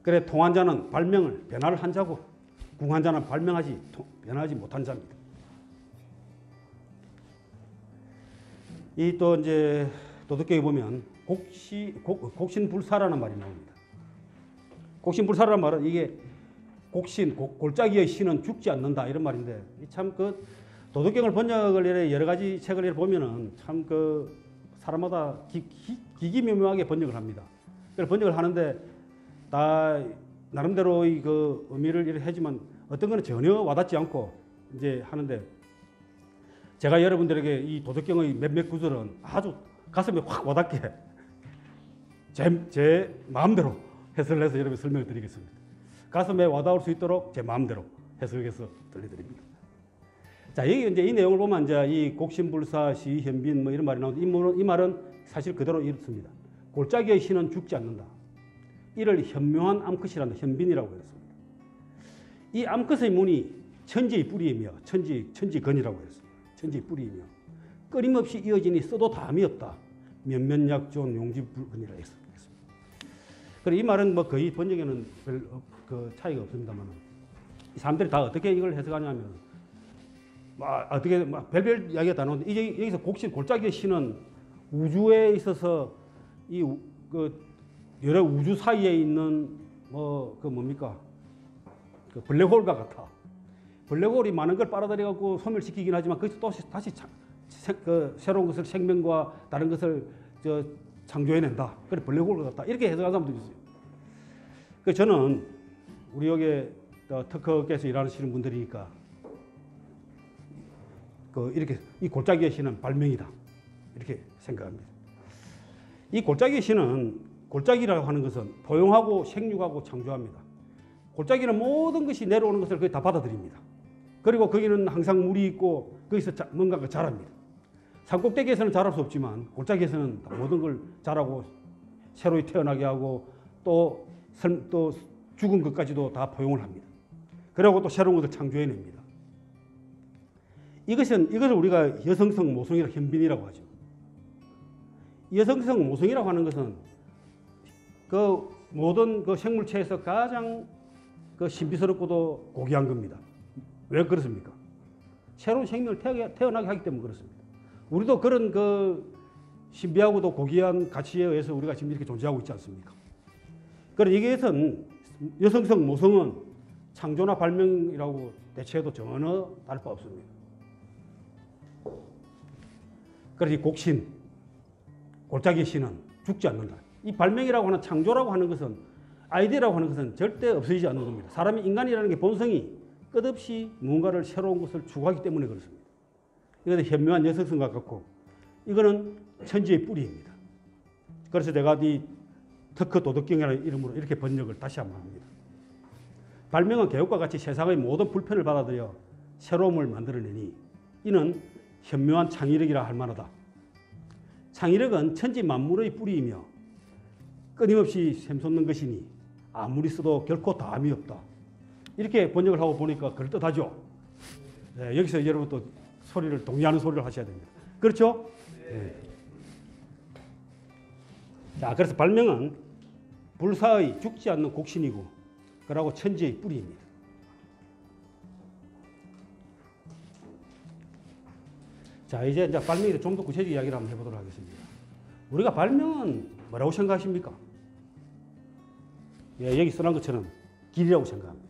그래 통한 자는 발명을 변화를 한 자고 궁한 자는 변화하지 못한 자입니다. 이 또 이제 도덕경에 보면 곡신불사라는 말이 나옵니다. 곡신불사라는 말은 이게 골짜기의 신은 죽지 않는다 이런 말인데 참 그 도덕경을 번역을 여러 가지 책을 보면은 참 그 사람마다 기기묘묘하게 번역을 합니다. 그래서 번역을 하는데 다 나름대로의 그 의미를 이렇게 하지만 어떤 거는 전혀 와닿지 않고 이제 하는데 제가 여러분들에게 이 도덕경의 몇몇 구절은 아주 가슴에 확 와닿게 제 마음대로 해석을 해서 여러분 설명을 드리겠습니다. 가슴에 와닿을 수 있도록 제 마음대로 해석해서 들려드립니다. 자, 여기 이제 이 내용을 보면 이제 이 곡신불사, 시현빈 뭐 이런 말이 나오는데 이 말은 사실 그대로 이렇습니다. 골짜기의 신은 죽지 않는다. 이를 현묘한 암컷이란다. 현빈이라고 했습니다. 이 암컷의 문이 천지의 뿌리이며 천지건이라고 했습니다. 천지의 뿌리이며 끊임없이 이어지니 써도 담이 없다. 면면약존 용지불건이라 했습니다. 그래 이 말은 뭐 거의 번역에는 별 그 차이가 없습니다만 이 사람들이 다 어떻게 이걸 해석하냐면 어떻게 별별 이야기가 다 나오는데 이제 여기서 골짜기의 신은 우주에 있어서 여러 우주 사이에 있는 뭡니까 그 블랙홀과 같아. 블랙홀이 많은 걸 빨아들여 갖고 소멸시키긴 하지만 거기서 또 다시 새로운 것을 생명과 다른 것을 창조해낸다. 그래 블랙홀과 같다. 이렇게 해석하는 사람도 있어요. 그래서 저는 우리 여기 특허께서 일하시는 분들이니까 이렇게 이 골짜기의 신은 발명이다. 이렇게 생각합니다. 이 골짜기의 신은 골짜기라고 하는 것은 포용하고 생육하고 창조합니다. 골짜기는 모든 것이 내려오는 것을 거의 다 받아들입니다. 그리고 거기는 항상 물이 있고 거기서 뭔가가 자랍니다. 산꼭대기에서는 자랄 수 없지만 골짜기에서는 모든 걸 자라고 새로 태어나게 하고 또 죽은 것까지도 다 포용을 합니다. 그리고 또 새로운 것을 창조해냅니다. 이것을 우리가 여성성 모성이라 현빈이라고 하죠. 여성성 모성이라고 하는 것은 그 모든 그 생물체에서 가장 그 신비스럽고도 고귀한 겁니다. 왜 그렇습니까? 새로운 생명을 태어나게 하기 때문에 그렇습니다. 우리도 그런 그 신비하고도 고귀한 가치에 의해서 우리가 지금 이렇게 존재하고 있지 않습니까? 그래서 여기에서는 여성성 모성은 창조나 발명이라고 대체해도 전혀 다를 바 없습니다. 그래서 이 곡신, 골짜기의 신은 죽지 않는다. 이 발명이라고 하는 창조라고 하는 것은 아이디어라고 하는 것은 절대 없어지지 않는 겁니다. 사람이 인간이라는 게 본성이 끝없이 무언가를 새로운 것을 추구하기 때문에 그렇습니다. 이것은 현묘한 여성성과 같고 이거는 천지의 뿌리입니다. 그래서 제가 이 특허 도덕경이라는 이름으로 이렇게 번역을 다시 한번 합니다. 발명은 개혁과 같이 세상의 모든 불편을 받아들여 새로움을 만들어내니 이는 현묘한 창의력이라 할 만하다. 창의력은 천지 만물의 뿌리이며 끊임없이 샘솟는 것이니 아무리 써도 결코 다함이 없다. 이렇게 번역을 하고 보니까 그럴듯하죠. 네, 여기서 여러분 또 소리를 동의하는 소리를 하셔야 됩니다. 그렇죠? 네. 자, 그래서 발명은 불사의 죽지 않는 곡신이고 그러고 천지의 뿌리입니다. 자, 이제 발명에 좀 더 구체적 이야기를 한번 해보도록 하겠습니다. 우리가 발명은 뭐라고 생각하십니까? 예, 여기 써놓은 것처럼 길이라고 생각합니다.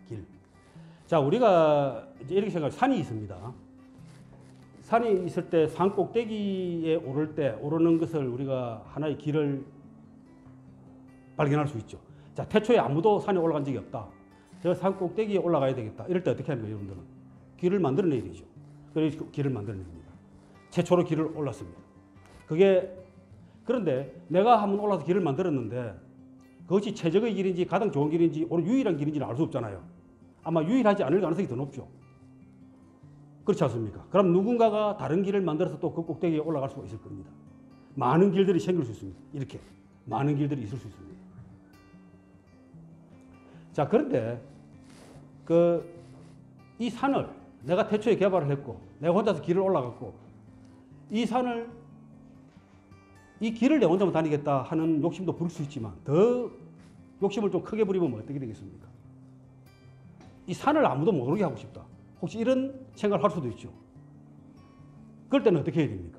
길. 자, 우리가 이제 이렇게 생각해요. 산이 있습니다. 산이 있을 때 산 꼭대기에 오르는 것을 우리가 하나의 길을 발견할 수 있죠. 자, 태초에 아무도 산에 올라간 적이 없다. 저 산 꼭대기에 올라가야 되겠다. 이럴 때 어떻게 하는 거예요, 여러분들은? 길을 만들어내야 되죠. 그래서 길을 만들어냅니다. 최초로 길을 올랐습니다. 그런데 내가 한번 올라서 길을 만들었는데 그것이 최적의 길인지 가장 좋은 길인지 오늘 유일한 길인지는 알 수 없잖아요. 아마 유일하지 않을 가능성이 더 높죠. 그렇지 않습니까? 그럼 누군가가 다른 길을 만들어서 또 그 꼭대기에 올라갈 수가 있을 겁니다. 많은 길들이 생길 수 있습니다. 이렇게 많은 길들이 있을 수 있습니다. 자, 그런데 이 산을 내가 태초에 개발을 했고 내가 혼자서 길을 올라갔고 이 길을 내 혼자만 다니겠다 하는 욕심도 부릴 수 있지만 더 욕심을 좀 크게 부리면 어떻게 되겠습니까? 이 산을 아무도 못 오르게 하고 싶다. 혹시 이런 생각을 할 수도 있죠. 그럴 때는 어떻게 해야 됩니까?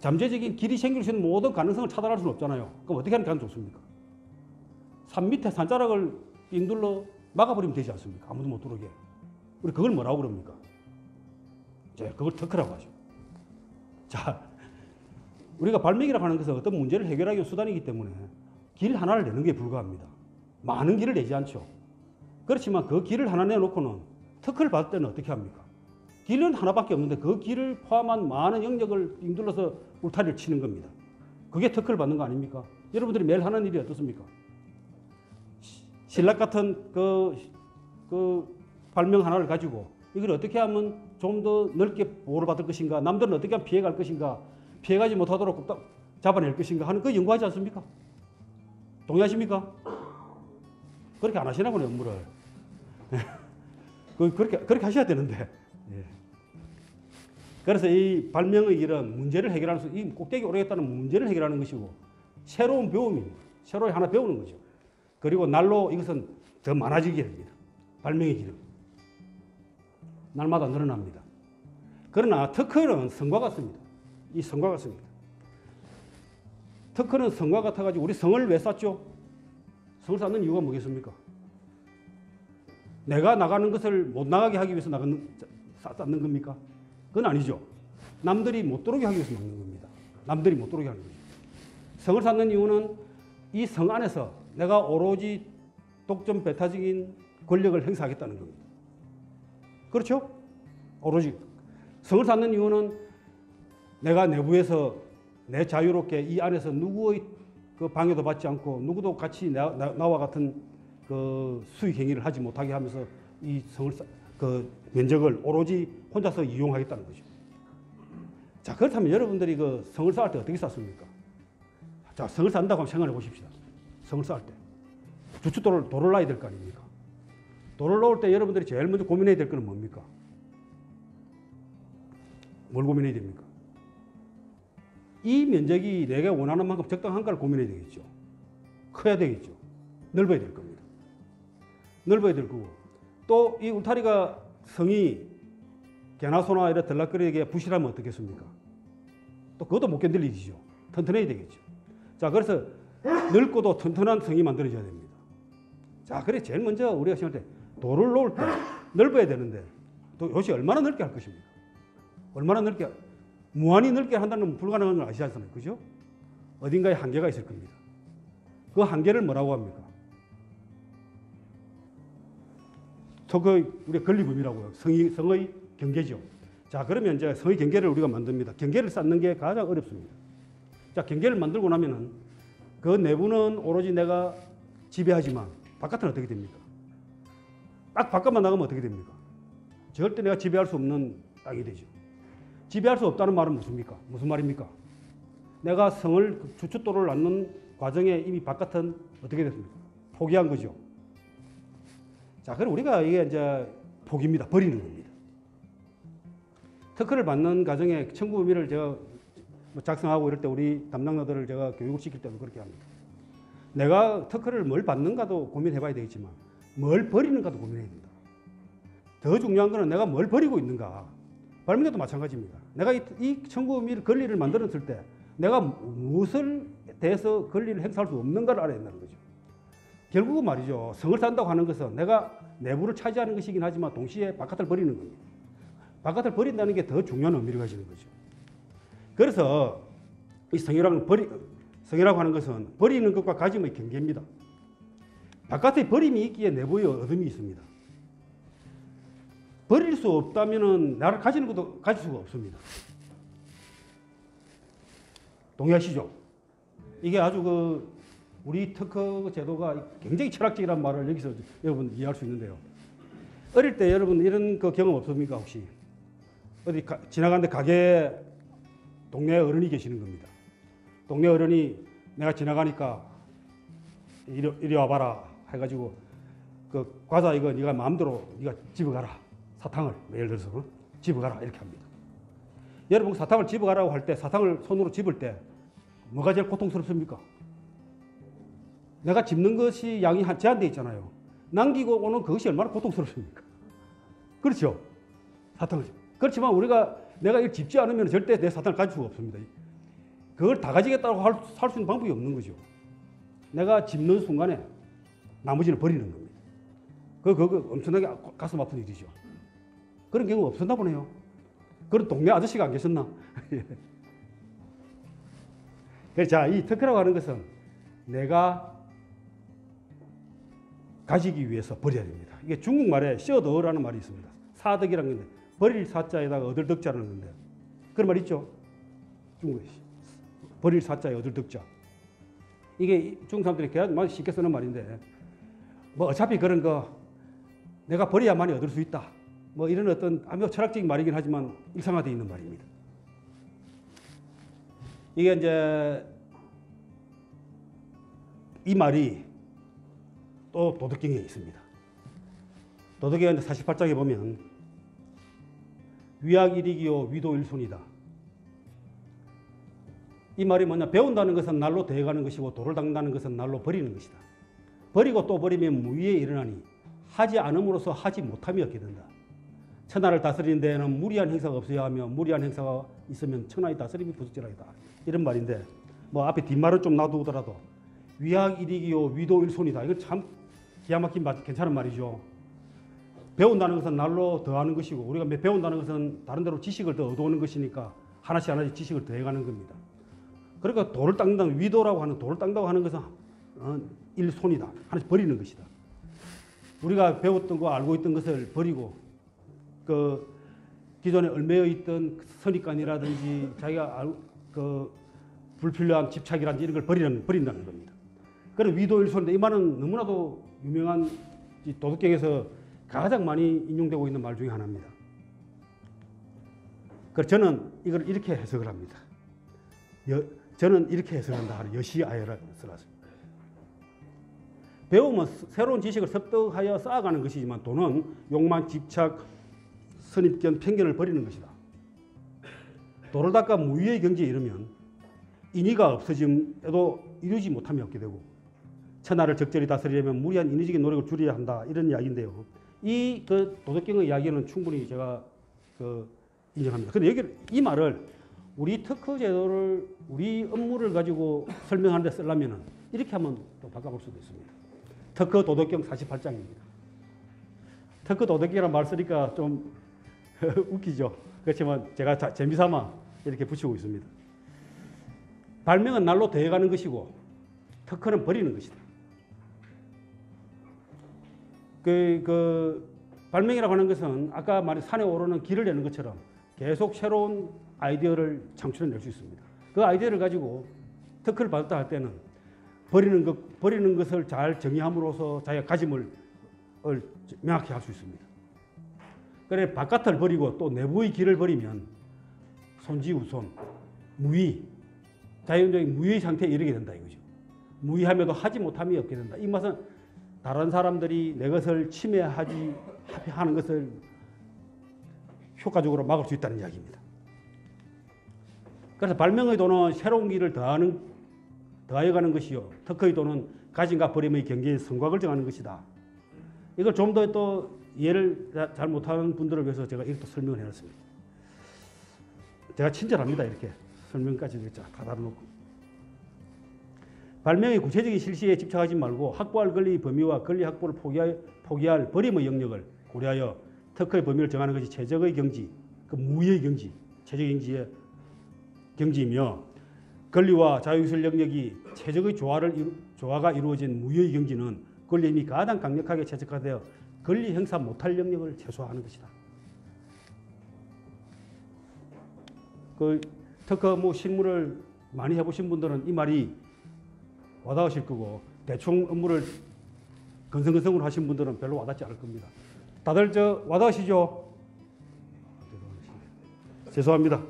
잠재적인 길이 생길 수 있는 모든 가능성을 차단할 수는 없잖아요. 그럼 어떻게 하는 게 가장 좋습니까? 산 밑에 산자락을 삥 둘러 막아버리면 되지 않습니까? 아무도 못 들어오게. 우리 그걸 뭐라고 그럽니까? 그걸 터크라고 하죠. 자, 우리가 발명이라고 하는 것은 어떤 문제를 해결하기 위한 수단이기 때문에 길 하나를 내는 게 불가합니다. 많은 길을 내지 않죠. 그렇지만 그 길을 하나 내놓고는 터크를 받을 때는 어떻게 합니까? 길은 하나밖에 없는데 그 길을 포함한 많은 영역을 빙 둘러서 울타리를 치는 겁니다. 그게 터크를 받는 거 아닙니까? 여러분들이 매일 하는 일이 어떻습니까? 신락 같은 그 발명 하나를 가지고 이걸 어떻게 하면 좀 더 넓게 보호를 받을 것인가, 남들은 어떻게 하면 피해갈 것인가, 피해가지 못하도록 꼭 잡아낼 것인가 하는 그 연구하지 않습니까? 동의하십니까? 그렇게 안 하시나 보네, 업무를. 그렇게 하셔야 되는데. 예. 그래서 이 발명의 길은 문제를 해결하는 이 꼭대기 오르겠다는 문제를 해결하는 것이고 새로운 배움입니다. 새로 하나 배우는 거죠. 그리고 날로 이것은 더 많아지게 됩니다. 발명의 길은. 날마다 늘어납니다. 그러나 특허는 성과 같습니다. 이 성과 같습니다. 특허는 성과 같아가지고 우리 성을 왜 쌌죠? 성을 쌓는 이유가 뭐겠습니까? 내가 나가는 것을 못 나가게 하기 위해서 쌓는 겁니까? 그건 아니죠. 남들이 못 들어오게 하기 위해서 막는 겁니다. 남들이 못 들어오게 하는 거죠. 성을 쌓는 이유는 이 성 안에서 내가 오로지 독점 배타적인 권력을 행사하겠다는 겁니다. 그렇죠? 오로지. 성을 쌓는 이유는 내가 내부에서 내 자유롭게 이 안에서 누구의 그 방해도 받지 않고 누구도 같이 나와 같은 그 수익 행위를 하지 못하게 하면서 이 성을 그 면적을 오로지 혼자서 이용하겠다는 거죠. 자, 그렇다면 여러분들이 그 성을 쌓을 때 어떻게 쌓습니까? 자, 성을 쌓는다고 한번 생각해 보십시다. 성을 쌓을 때. 주춧돌을 놔야 될 거 아닙니까? 돌을 놓을 때 여러분들이 제일 먼저 고민해야 될 건 뭡니까? 뭘 고민해야 됩니까? 이 면적이 내가 원하는 만큼 적당한가를 고민해야 되겠죠. 커야 되겠죠. 넓어야 될 겁니다. 넓어야 될 거고. 또 이 울타리가 성이 개나 소나 이런 들락거리게 부실하면 어떻겠습니까? 또 그것도 못 견딜 일이죠. 튼튼해야 되겠죠. 자, 그래서 넓고도 튼튼한 성이 만들어져야 됩니다. 자, 그래 제일 먼저 우리가 생각할 때 돌을 놓을 때 넓어야 되는데 또 이것이 얼마나 넓게 할 것입니까? 얼마나 넓게, 무한히 넓게 한다는 건 불가능한 걸 아시잖아요. 그죠? 어딘가에 한계가 있을 겁니다. 그 한계를 뭐라고 합니까? 우리가 건립음이라고요. 성의 경계죠. 자, 그러면 이제 성의 경계를 우리가 만듭니다. 경계를 쌓는 게 가장 어렵습니다. 자, 경계를 만들고 나면은 그 내부는 오로지 내가 지배하지만 바깥은 어떻게 됩니까? 딱 바깥만 나가면 어떻게 됩니까? 절대 내가 지배할 수 없는 땅이 되죠. 지배할 수 없다는 말은 무슨 말입니까? 내가 성을 주춧돌을 놨는 과정에 이미 바깥은 어떻게 됐습니까? 포기한 거죠. 자, 그럼 우리가 이게 이제 포기입니다. 버리는 겁니다. 특허를 받는 과정에 청구의미를 제가 작성하고 이럴 때 우리 담당자들을 제가 교육을 시킬 때도 그렇게 합니다. 내가 특허를 뭘 받는가도 고민해 봐야 되겠지만 뭘 버리는가도 고민해야 된다. 더 중요한 거는 내가 뭘 버리고 있는가. 발명에도 마찬가지입니다. 내가 이 청구의미를 권리를 만들었을 때 내가 무엇을 대해서 권리를 행사할 수 없는가를 알아야 된다는 거죠. 결국은 말이죠. 성을 쌓는다고 하는 것은 내가 내부를 차지하는 것이긴 하지만 동시에 바깥을 버리는 겁니다. 바깥을 버린다는 게 더 중요한 의미를 가지는 거죠. 그래서 이 성이라고 하는 것은 버리는 것과 가짐의 경계입니다. 바깥에 버림이 있기에 내부에 어둠이 있습니다. 버릴 수 없다면 나를 가지는 것도 가질 수가 없습니다. 동의하시죠? 이게 아주 우리 특허 제도가 굉장히 철학적이라는 말을 여기서 여러분 이해할 수 있는데요. 어릴 때 여러분 이런 그 경험 없습니까 혹시? 어디 지나가는데 가게 동네 어른이 계시는 겁니다. 동네 어른이 내가 지나가니까 이리 와봐라 해가지고 그 과자 이거 네가 마음대로 네가 집어가라. 사탕을 예를 들어서 집어가라 이렇게 합니다. 여러분 사탕을 집어가라고 할 때 사탕을 손으로 집을 때 뭐가 제일 고통스럽습니까? 내가 집는 것이 양이 제한되어 있잖아요. 남기고 오는 그것이 얼마나 고통스럽습니까? 그렇죠? 사탕을. 그렇지만 내가 이걸 집지 않으면 절대 내 사탕을 가질 수가 없습니다. 그걸 다 가지겠다고 할 수 있는 방법이 없는 거죠. 내가 집는 순간에 나머지는 버리는 겁니다. 그거 엄청나게 가슴 아픈 일이죠. 그런 경우 없었나 보네요. 그런 동네 아저씨가 안 계셨나? 자, 이 특허라고 하는 것은 내가 가지기 위해서 버려야 됩니다. 이게 중국말에 셔더라는 말이 있습니다. 사덕이라는 건데 버릴 사자에다가 얻을 덕자라는 건데 그런 말 있죠? 중국에 버릴 사자에 얻을 덕자. 이게 중국 사람들이 그냥 쉽게 쓰는 말인데 뭐 어차피 그런 거 내가 버려야만이 얻을 수 있다. 뭐 이런 어떤 아주 철학적인 말이긴 하지만 일상화되어 있는 말입니다. 이게 이제 이 말이 또 도덕경에 있습니다. 도덕경 48장에 보면 위악일이기요 위도일손이다. 이 말이 뭐냐? 배운다는 것은 날로 대해가는 것이고 도를 닦는다는 것은 날로 버리는 것이다. 버리고 또 버리면 무위에 일어나니 하지 않음으로써 하지 못함이 없게 된다. 천하를 다스리는 데에는 무리한 행사가 없어야 하며 무리한 행사가 있으면 천하의 다스림이 부족하다. 이런 말인데 뭐 앞에 뒷말은 좀 놔두더라도 위악일이기요 위도일손이다. 이거 참 기가 막힌 괜찮은 말이죠. 배운다는 것은 날로 더하는 것이고 우리가 배운다는 것은 다른 데로 지식을 더 얻어오는 것이니까 하나씩 하나씩 지식을 더해가는 겁니다. 그러니까 도를 닦는다는 위도라고 하는 도를 닦는다고 하는 것은 일손이다. 하나씩 버리는 것이다. 우리가 배웠던 거 알고 있던 것을 버리고 그 기존에 얽매여 있던 선입관이라든지 자기가 그 불필요한 집착이라든지 이런 걸 버린다는 겁니다. 그런 위도일손인데 이 말은 너무나도 유명한 도덕경에서 가장 많이 인용되고 있는 말 중에 하나입니다. 그래서 저는 이걸 이렇게 해석을 합니다. 저는 이렇게 해석한다. 여시아여라 써놨습니다. 배우면 새로운 지식을 습득하여 쌓아가는 것이지만 도는 욕망, 집착, 선입견, 편견을 버리는 것이다. 도를 닦아 무위의 경지에 이르면 인의가 없어짐에도 이루지 못함이 없게 되고 천하를 적절히 다스리려면 무리한 인위적인 노력을 줄여야 한다. 이런 이야기인데요. 이 도덕경의 이야기는 충분히 제가 인정합니다. 그런데 이 말을 우리 특허 제도를 우리 업무를 가지고 설명하는 데 쓰려면 이렇게 한번 또 바꿔볼 수도 있습니다. 특허 도덕경 48장입니다. 특허 도덕경이라는 말 쓰니까 좀 웃기죠. 그렇지만 제가 재미삼아 이렇게 붙이고 있습니다. 발명은 날로 더해가는 것이고 특허는 버리는 것이다. 발명이라고 하는 것은 아까 말한 산에 오르는 길을 내는 것처럼 계속 새로운 아이디어를 창출해낼 수 있습니다. 그 아이디어를 가지고 특허를 받았다 할 때는 버리는 것을 잘 정의함으로써 자기가 가짐을 명확히 할 수 있습니다. 그래 바깥을 버리고 또 내부의 길을 버리면 손지우손, 무의, 자연적인 무의 상태에 이르게 된다 이거죠. 무의함에도 하지 못함이 없게 된다. 이 말은 다른 사람들이 내 것을 침해하는 것을 효과적으로 막을 수 있다는 이야기입니다. 그래서 발명의 도는 새로운 길을 더하여가는 것이요. 특허의 도는 가짐과 버림의 경계의 성곽을 정하는 것이다. 이걸 좀 더 또 이해를 잘 못하는 분들을 위해서 제가 이렇게 설명을 해놨습니다. 제가 친절합니다. 이렇게 설명까지 다 놓고. 발명의 구체적인 실시에 집착하지 말고 확보할 권리의 범위와 권리 확보를 포기할 버림의 영역을 고려하여 특허의 범위를 정하는 것이 최적의 경지, 그 무의 경지, 최적의 경지의 경지이며 권리와 자유의술 영역이 최적의 조화가 이루어진 무의 경지는 권리의 힘이 가장 강력하게 최적화되어 권리 행사 못할 영역을 최소화하는 것이다. 특허 실무를 많이 해보신 분들은 이 말이 와닿으실 거고 대충 업무를 건성건성으로 하신 분들은 별로 와닿지 않을 겁니다. 다들 저 와닿으시죠? 죄송합니다.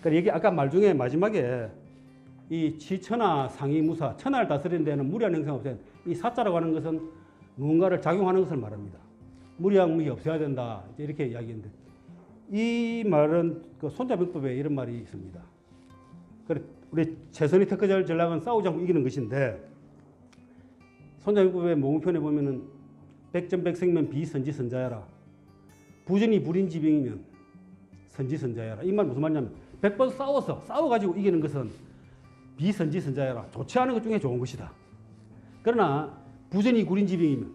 그러니까 이게 아까 말 중에 마지막에 이 치천하 상위무사, 천하를 다스리는 데는 무리한 행사가 없어요. 이 사자라고 하는 것은 무언가를 작용하는 것을 말합니다. 무리한 없어야 된다. 이렇게 이야기했는데 이 말은 그 손자병법에 이런 말이 있습니다. 그래 우리 최선희 특허절 전략은 싸우지 않고 이기는 것인데 손자병법의 모음편에 보면은 백전백승면 비선지선자야라. 부전이 불인지병이면 선지선자야라. 이 말 무슨 말이냐면 100번 싸워가지고 이기는 것은 비선지선자야라. 좋지 않은 것 중에 좋은 것이다. 그러나 부전이 구린지병이면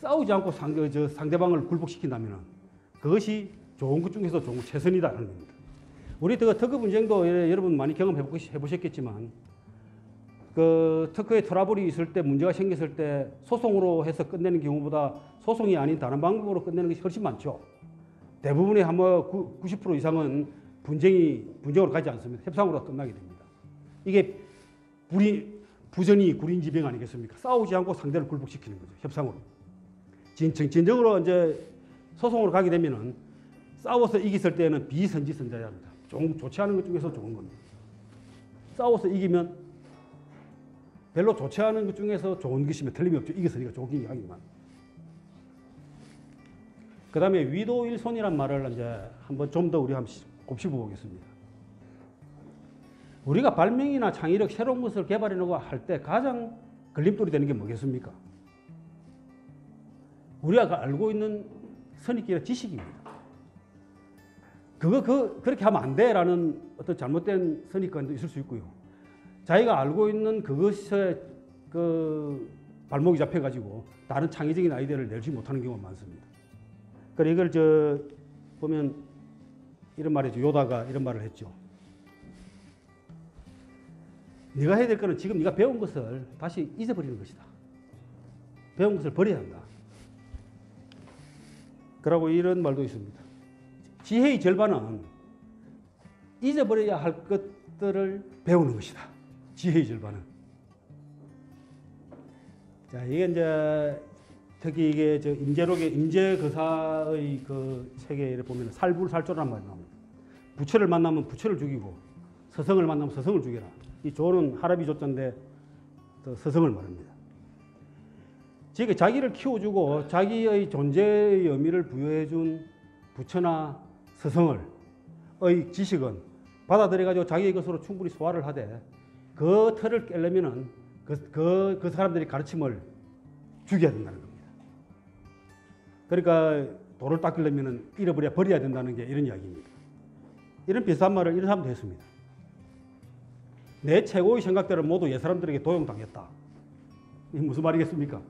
싸우지 않고 상대방을 굴복시킨다면 그것이 좋은 것 중에서 좋은 것, 최선이다라는 겁니다. 우리 특허 분쟁도 여러분 많이 경험해 보셨겠지만 그 특허에 트러블이 있을 때 문제가 생겼을 때 소송으로 해서 끝내는 경우보다 소송이 아닌 다른 방법으로 끝내는 것이 훨씬 많죠. 대부분의 한 90% 이상은 분쟁으로 가지 않습니다. 협상으로 끝나게 됩니다. 이게 부전이 구린지병 아니겠습니까? 싸우지 않고 상대를 굴복시키는 거죠. 협상으로. 진정으로 이제 소송으로 가게 되면은 싸워서 이겼을 때는 비선지선자야입니다. 좋지 않은 것 중에서 좋은 겁니다. 싸워서 이기면 별로 좋지 않은 것 중에서 좋은 것이면 틀림없죠. 이겼으니까 좋긴 하기만. 그 다음에 위도일손이란 말을 이제 한번 좀 더 우리 한번 곱씹어 보겠습니다. 우리가 발명이나 창의력, 새로운 것을 개발해내고 할 때 가장 걸림돌이 되는 게 뭐겠습니까? 우리가 알고 있는 선입견 지식입니다. 그렇게 하면 안 돼라는 어떤 잘못된 선입견도 있을 수 있고요. 자기가 알고 있는 그것에 발목이 잡혀가지고 다른 창의적인 아이디어를 내지 못하는 경우가 많습니다. 그러니까 이걸 보면 이런 말이죠. 요다가 이런 말을 했죠. 네가 해야 될 거는 지금 네가 배운 것을 다시 잊어버리는 것이다. 배운 것을 버려야 한다. 그러고 이런 말도 있습니다. 지혜의 절반은 잊어버려야 할 것들을 배우는 것이다. 지혜의 절반은. 자, 이게 이제 특히 이게 임재록의 임재거사의 그 세계를 보면 살불살조라는 말이 나옵니다. 부처를 만나면 부처를 죽이고 서성을 만나면 서성을 죽여라. 이 조는 하라비 조자인데 서성을 말합니다. 즉 자기를 키워주고 자기의 존재의 의미를 부여해준 부처나 서성의 지식은 받아들여가지고 자기의 것으로 충분히 소화를 하되 그 틀을 깨려면은 그 사람들이 가르침을 죽여야 된다는 겁니다. 그러니까 돌을 닦으려면은 버려야 된다는 게 이런 이야기입니다. 이런 비슷한 말을 이런 사람도 했습니다. 내 최고의 생각들은 모두 옛 사람들에게 도용당했다. 이게 무슨 말이겠습니까?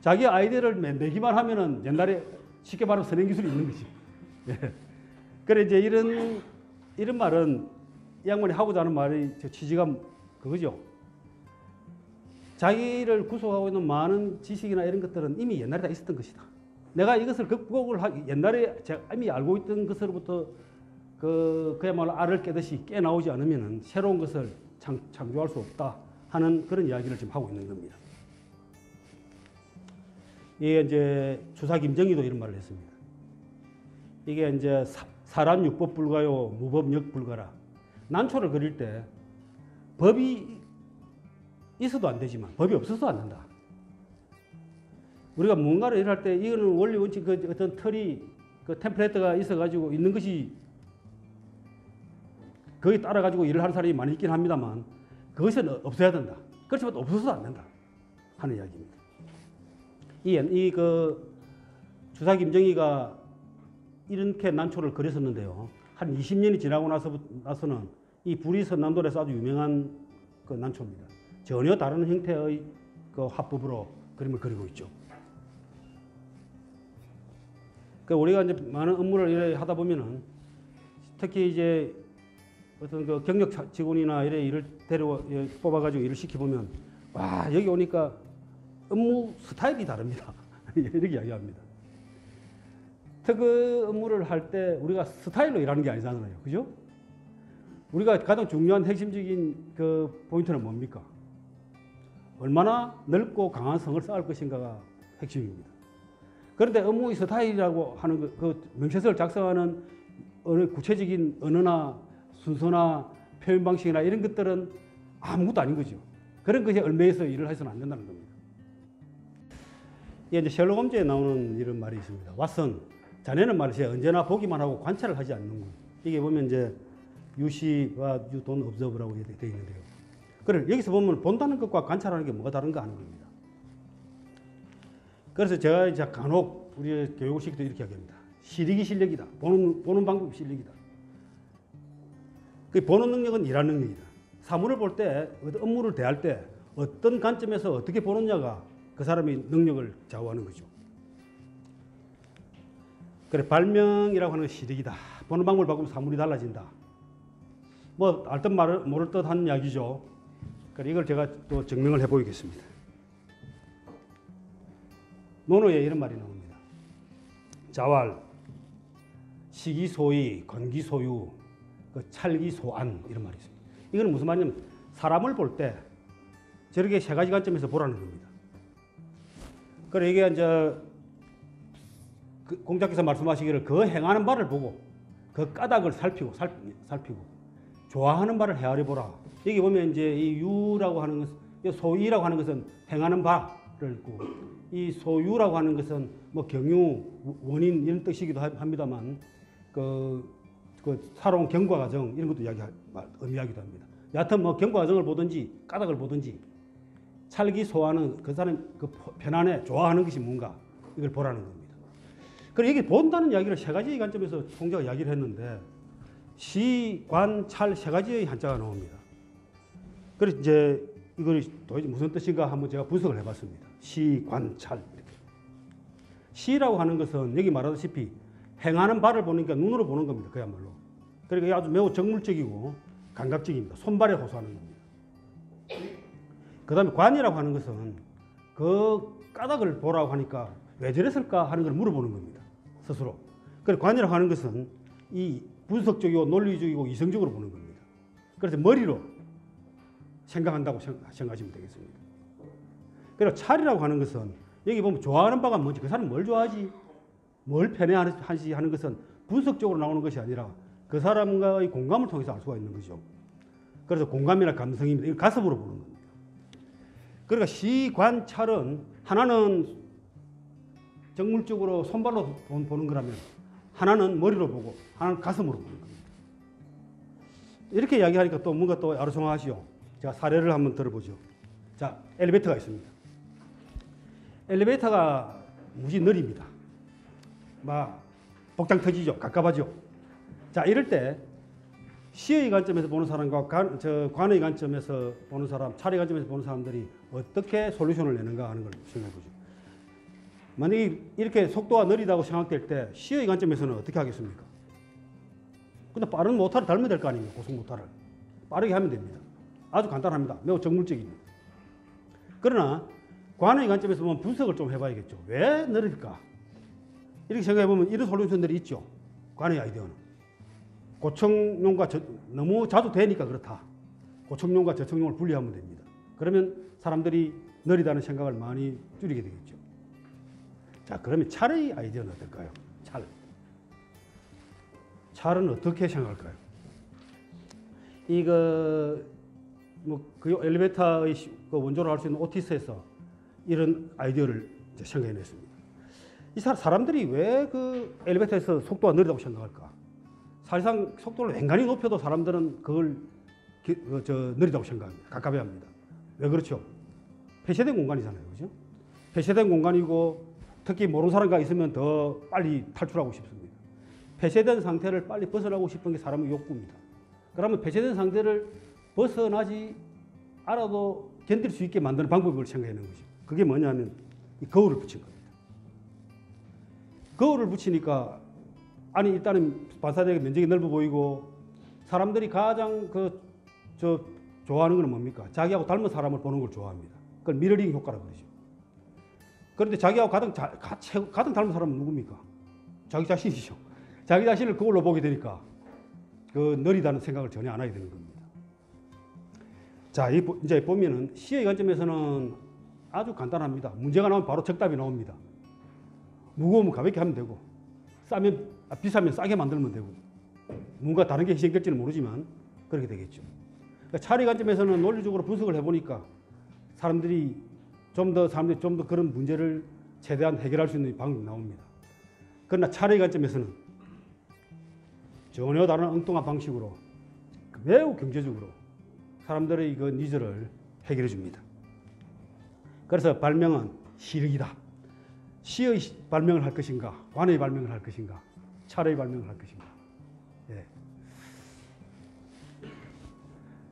자기 아이디어를 내기만 하면은 옛날에 쉽게 말하면 선행기술이 있는 거지. 예. 그래 이제 이런 말은 이 양반이 하고자 하는 말이 취지가 그거죠. 자기를 구속하고 있는 많은 지식이나 이런 것들은 이미 옛날에 다 있었던 것이다. 내가 이것을 극복을 옛날에 제가 이미 알고 있던 것으로부터 그야말로 알을 깨듯이 깨나오지 않으면 새로운 것을 창조할 수 없다 하는 그런 이야기를 지금 하고 있는 겁니다. 이게 이제 주사 김정희도 이런 말을 했습니다. 이게 이제 사람 육법 불가요, 무법역 불가라. 난초를 그릴 때 법이 있어도 안 되지만 법이 없어서 안 된다. 우리가 뭔가를 일할 때 이거는 원리 원칙 어떤 틀이 템플레이트가 있어가지고 있는 것이 거기 따라가지고 일을 하는 사람이 많이 있긴 합니다만 그것은 없어야 된다. 그렇지만 없어서도 안 된다 하는 이야기입니다. 주사 김정희가 이렇게 난초를 그렸었는데요. 한 20년이 지나고 나서는 이 부리선남돌에서 아주 유명한 그 난초입니다. 전혀 다른 형태의 그 화법으로 그림을 그리고 있죠. 우리가 이제 많은 업무를 하다 보면은 특히 이제 어떤 그 경력 직원이나 일을 뽑아가지고 일을 시켜보면 와 여기 오니까 업무 스타일이 다릅니다. 이렇게 이야기합니다. 특허 업무를 할 때 우리가 스타일로 일하는 게 아니잖아요. 그죠? 우리가 가장 중요한 핵심적인 그 포인트는 뭡니까? 얼마나 넓고 강한 성을 쌓을 것인가가 핵심입니다. 그런데 업무의 스타일이라고 하는 그 명세서를 작성하는 어느 구체적인 언어나 순서나 표현 방식이나 이런 것들은 아무것도 아닌 거죠. 그런 것이 얽매여서 일을 해서는 안 된다는 겁니다. 이게 이제 셜록 홈즈에 나오는 이런 말이 있습니다. 왓슨, 자네는 말이지 언제나 보기만 하고 관찰을 하지 않는군. 이게 보면 이제 You see what you don't observe라고 되어 있는데요. 그래 여기서 보면 본다는 것과 관찰하는 게 뭐가 다른가 하는 겁니다. 그래서 제가 이제 간혹 우리 교육을 시킬 때 이렇게 이야기합니다. 시력이 실력이다. 보는 방법이 실력이다. 그 보는 능력은 일하는 능력이다. 사물을 볼 때, 업무를 대할 때 어떤 관점에서 어떻게 보느냐가 그 사람의 능력을 좌우하는 거죠. 그래 발명이라고 하는 건 시력이다. 보는 방법을 바꾸면 사물이 달라진다. 뭐 알 듯 모를 듯 한 이야기죠. 그래 이걸 제가 또 증명을 해보이겠습니다. 논어에 이런 말이 나옵니다. 자활, 시기소위, 건기소유, 찰기소안 이런 말이 있습니다. 이건 무슨 말이냐면 사람을 볼 때 저렇게 세 가지 관점에서 보라는 겁니다. 그래 이게 이제 그 공자께서 말씀하시기를 그 행하는 바를 보고 그 까닭을 살피고 좋아하는 바를 헤아려 보라. 여기 보면 이제 이 유라고 하는 것은 소이라고 하는 것은 행하는 바를 있고 이 소유라고 하는 것은 뭐 경유, 원인 이런 뜻이기도 합니다만 그 살아온 경과 과정 이런 것도 의미하기도 합니다. 여하튼 뭐 경과 과정을 보든지 까닭을 보든지 찰기소화는 그 사람 그 편안해 좋아하는 것이 뭔가 이걸 보라는 겁니다. 그리고 여기 본다는 이야기를 세 가지 관점에서 공자가 이야기를 했는데 시, 관, 찰 세 가지의 한자가 나옵니다. 그래서 이제 이걸 도대체 무슨 뜻인가 한번 제가 분석을 해봤습니다. 시, 관, 찰 이렇게. 시라고 하는 것은 여기 말하다시피 행하는 바를 보니까 눈으로 보는 겁니다. 그야말로. 그러니까 아주 매우 정물적이고 감각적입니다. 손발에 호소하는 겁니다. 그 다음에 관이라고 하는 것은 그 까닭을 보라고 하니까 왜 저랬을까 하는 걸 물어보는 겁니다. 스스로. 그래서 관이라고 하는 것은 이 분석적이고 논리적이고 이성적으로 보는 겁니다. 그래서 머리로 생각한다고 생각하시면 되겠습니다. 그리고 찰이라고 하는 것은 여기 보면 좋아하는 바가 뭔지 그 사람이 뭘 좋아하지 뭘 편애하지 하는 것은 분석적으로 나오는 것이 아니라 그 사람과의 공감을 통해서 알 수가 있는 거죠. 그래서 공감이나 감성입니다. 이걸 가슴으로 보는 겁니다. 그러니까 시, 관, 찰은 하나는 정물적으로 손발로 보는 거라면 하나는 머리로 보고 하나는 가슴으로 보는 겁니다. 이렇게 이야기하니까 또 뭔가 또 아르송하시오. 자, 사례를 한번 들어보죠. 자, 엘리베이터가 있습니다. 엘리베이터가 무지 느립니다. 막 복장 터지죠. 갑갑하죠. 자, 이럴 때 시의 관점에서 보는 사람과 관의 관점에서 보는 사람, 찰의 관점에서 보는 사람들이 어떻게 솔루션을 내는가 하는 걸 생각해 보죠. 만약에 이렇게 속도가 느리다고 생각될 때 시의 관점에서는 어떻게 하겠습니까? 근데 빠른 모터를 달면 될 거 아닙니까? 고속 모터를. 빠르게 하면 됩니다. 아주 간단합니다. 매우 정물적입니다. 그러나 관의 관점에서 보면 분석을 좀 해봐야겠죠. 왜 느릴까? 이렇게 생각해보면 이런 솔루션들이 있죠. 관의 아이디어는. 고청용과 너무 자주 되니까 그렇다. 고청용과 저청용을 분리하면 됩니다. 그러면 사람들이 느리다는 생각을 많이 줄이게 되겠죠. 자, 그러면 찰의 아이디어는 어떨까요? 찰은 어떻게 생각할까요? 이거 그 엘리베이터의 원조로 할 수 있는 오티스에서 이런 아이디어를 생각해냈습니다. 이 사람들이 왜 그 엘리베이터에서 속도가 느리다고 생각할까? 사실상 속도를 앵간히 높여도 사람들은 그걸 느리다고 생각합니다. 갑갑해합니다. 왜 그렇죠? 폐쇄된 공간이잖아요, 그죠? 폐쇄된 공간이고 특히 모르는 사람과 있으면 더 빨리 탈출하고 싶습니다. 폐쇄된 상태를 빨리 벗어나고 싶은 게 사람의 욕구입니다. 그러면 폐쇄된 상태를 벗어나지 않아도 견딜 수 있게 만드는 방법을 생각해낸 거죠. 그게 뭐냐면 이 거울을 붙인 겁니다. 거울을 붙이니까 아니 일단은 반사되게 면적이 넓어 보이고 사람들이 가장 좋아하는 건 뭡니까? 자기하고 닮은 사람을 보는 걸 좋아합니다. 그걸 미러링 효과라고 그러죠. 그런데 자기하고 가장 닮은 사람은 누굽니까? 자기 자신이죠. 자기 자신을 거울로 보게 되니까 그 느리다는 생각을 전혀 안 하게 되는 겁니다. 자, 이제 보면은 시의 관점에서는 아주 간단합니다. 문제가 나오면 바로 정답이 나옵니다. 무거우면 가볍게 하면 되고, 비싸면 싸게 만들면 되고, 뭔가 다른 게 희생될지는 모르지만 그렇게 되겠죠. 그러니까 차례 관점에서는 논리적으로 분석을 해보니까 사람들이 좀 더 그런 문제를 최대한 해결할 수 있는 방법이 나옵니다. 그러나 차례 관점에서는 전혀 다른 엉뚱한 방식으로 매우 경제적으로 사람들의 그 니즈를 해결해 줍니다. 그래서 발명은 시력이다. 시의 발명을 할 것인가, 관의 발명을 할 것인가, 차례의 발명을 할 것인가. 예.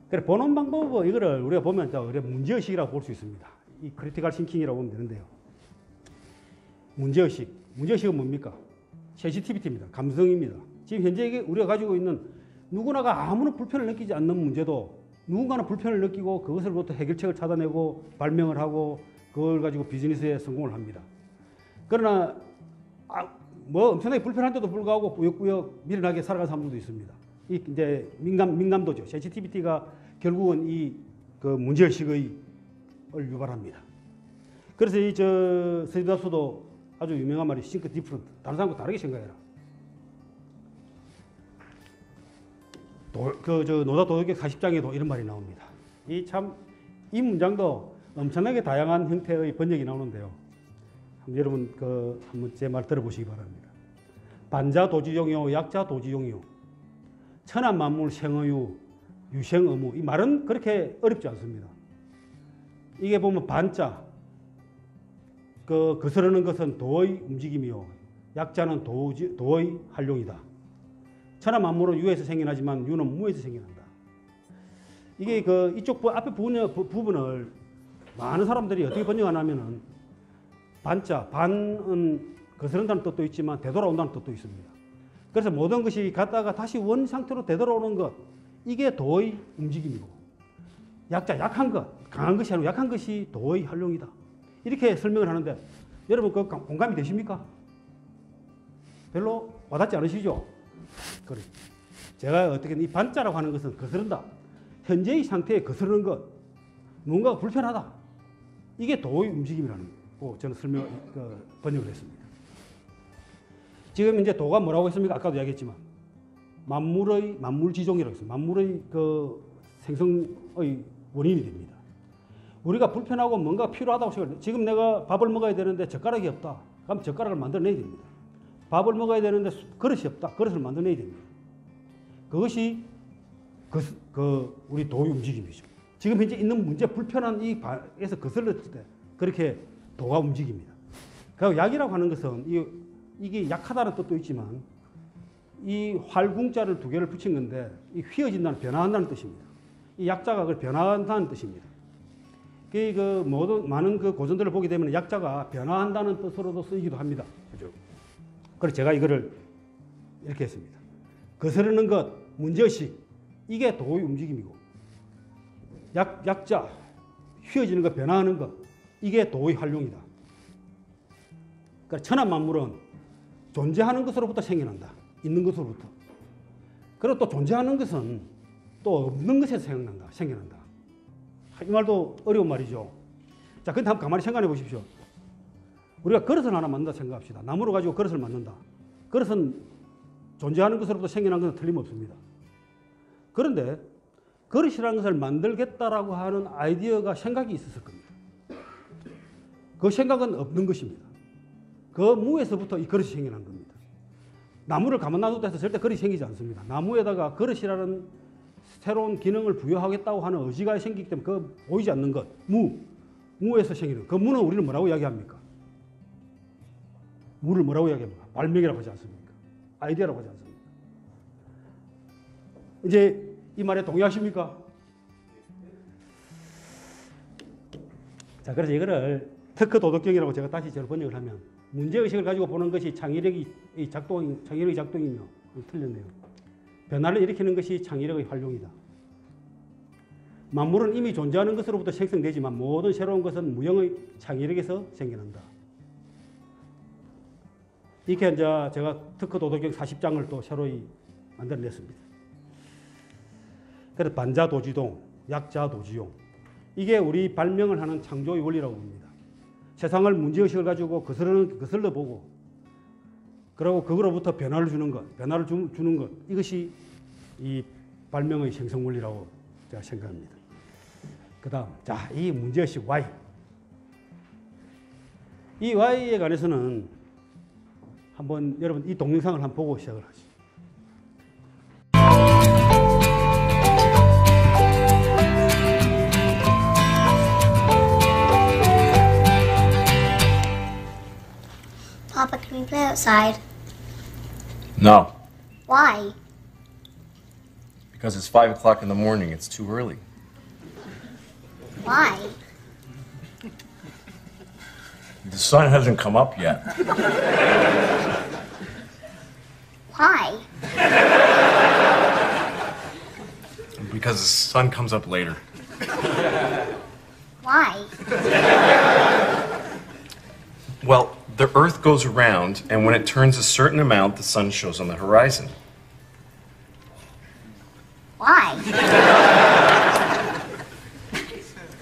그래 보는 방법은 이거를 우리가 보면 우리가 문제의식이라고 볼 수 있습니다. 이 크리티컬 싱킹이라고 보면 되는데요. 문제의식은 뭡니까? 센시티비티입니다. 감성입니다. 지금 현재 우리가 가지고 있는 누구나가 아무런 불편을 느끼지 않는 문제도 누군가는 불편을 느끼고 그것으로부터 해결책을 찾아내고 발명을 하고 그걸 가지고 비즈니스에 성공을 합니다. 그러나 뭐 엄청나게 불편한데도 불구하고 꾸역꾸역 미련하게 살아가는 사람들도 있습니다. 이 이제 민감도죠. 센시티비티가 결국은 이 그 문제의식을 유발합니다. 그래서 이 스티브잡스도 아주 유명한 말이 think different. 다른 사람과 다르게 생각해라. 노다 도덕경 40장에도 이런 말이 나옵니다. 이 문장도 엄청나게 다양한 형태의 번역이 나오는데요. 여러분 한번 제 말 들어보시기 바랍니다. 반자 도지용이요, 약자 도지용이요. 천한 만물 생의유, 유생의무. 이 말은 그렇게 어렵지 않습니다. 이게 보면 반자, 거스르는 것은 도의 움직임이요, 약자는 도의 활용이다. 천하 만물은 유에서 생겨나지만 유는 무에서 생겨난다. 이게 이쪽 앞에 부분을 많은 사람들이 어떻게 번역하냐면은 반은 거스른다는 뜻도 있지만 되돌아온다는 뜻도 있습니다. 그래서 모든 것이 갔다가 다시 원 상태로 되돌아오는 것, 이게 도의 움직임이고, 약한 것, 강한 것이 아니고 약한 것이 도의 활용이다. 이렇게 설명을 하는데 여러분 공감이 되십니까? 별로 와닿지 않으시죠? 그래. 제가 어떻게 이 반자라고 하는 것은 거스른다. 현재의 상태에 거스르는 것, 뭔가가 불편하다. 이게 도의 움직임이라는 거 저는 번역을 했습니다. 지금 이제 도가 뭐라고 했습니까? 아까도 이야기했지만 만물지종이라고 했습니다. 만물의 생성의 원인이 됩니다. 우리가 불편하고 뭔가 필요하다고 생각해요. 지금 내가 밥을 먹어야 되는데 젓가락이 없다. 그럼 젓가락을 만들어내야 됩니다. 밥을 먹어야 되는데 그릇이 없다. 그릇을 만들어내야 됩니다. 그것이 우리 도의 움직임이죠. 지금 현재 있는 문제, 불편한 이 발에서 거슬렀을 때 그렇게 도가 움직입니다. 그리고 약이라고 하는 것은 이게 약하다는 뜻도 있지만 이 활궁자를 두 개를 붙인 건데 이 휘어진다는, 변화한다는 뜻입니다. 이 약자가 그걸 변화한다는 뜻입니다. 모든 많은 고전들을 보게 되면 약자가 변화한다는 뜻으로도 쓰이기도 합니다. 그죠? 그래서 제가 이거를 이렇게 했습니다. 거스르는 것, 문제의식, 이게 도의 움직임이고, 약자, 휘어지는 것, 변화하는 것, 이게 도의 활용이다. 그러니까 천한 만물은 존재하는 것으로부터 생겨난다. 있는 것으로부터. 그리고 또 존재하는 것은 또 없는 것에서 생겨난다. 이 말도 어려운 말이죠. 자, 근데 한번 가만히 생각해 보십시오. 우리가 그릇을 하나 만든다 생각합시다. 나무로 가지고 그릇을 만든다. 그릇은 존재하는 것으로부터 생겨난 것은 틀림없습니다. 그런데 그릇이라는 것을 만들겠다라고 하는 아이디어가, 생각이 있었을 겁니다. 그 생각은 없는 것입니다. 그 무에서부터 이 그릇이 생겨난 겁니다. 나무를 가만 놔뒀다 해서 절대 그릇이 생기지 않습니다. 나무에다가 그릇이라는 새로운 기능을 부여하겠다고 하는 의지가 생기기 때문에 그 보이지 않는 것, 무에서 생기는 그 무는 우리는 뭐라고 이야기합니까? 무를 뭐라고 이야기합니까? 발명이라고 하지 않습니까? 아이디어라고 하지 않습니까? 이제 이 말에 동의하십니까? 자, 그래서 이거를 특허 도덕경이라고 제가 다시 번역을 하면 문제의식을 가지고 보는 것이 창의력의 작동이며 틀렸네요. 변화를 일으키는 것이 창의력의 활용이다. 만물은 이미 존재하는 것으로부터 생성되지만 모든 새로운 것은 무형의 창의력에서 생겨난다. 이렇게 이제 제가 특허 도덕경 40장을 또 새로이 만들어냈습니다. 그래서 반자도지동, 약자도지용. 이게 우리 발명을 하는 창조의 원리라고 봅니다. 세상을 문제의식을 가지고 거슬러 보고, 그리고 그거로부터 변화를 주는 것, 주는 것, 이것이 이 발명의 생성 원리라고 제가 생각합니다. 그 다음, 자, 이 문제의식 Y. 이 Y에 관해서는 한번 여러분 이 동영상을 한번 보고 시작을 하시죠. Papa, can we play outside? No, Why? because it's 5 o'clock in the morning. It's too early. Why? The sun hasn't come up yet. Why? Because the sun comes up later. Why? Well, the Earth goes around, and when it turns a certain amount, the sun shows on the horizon. Why?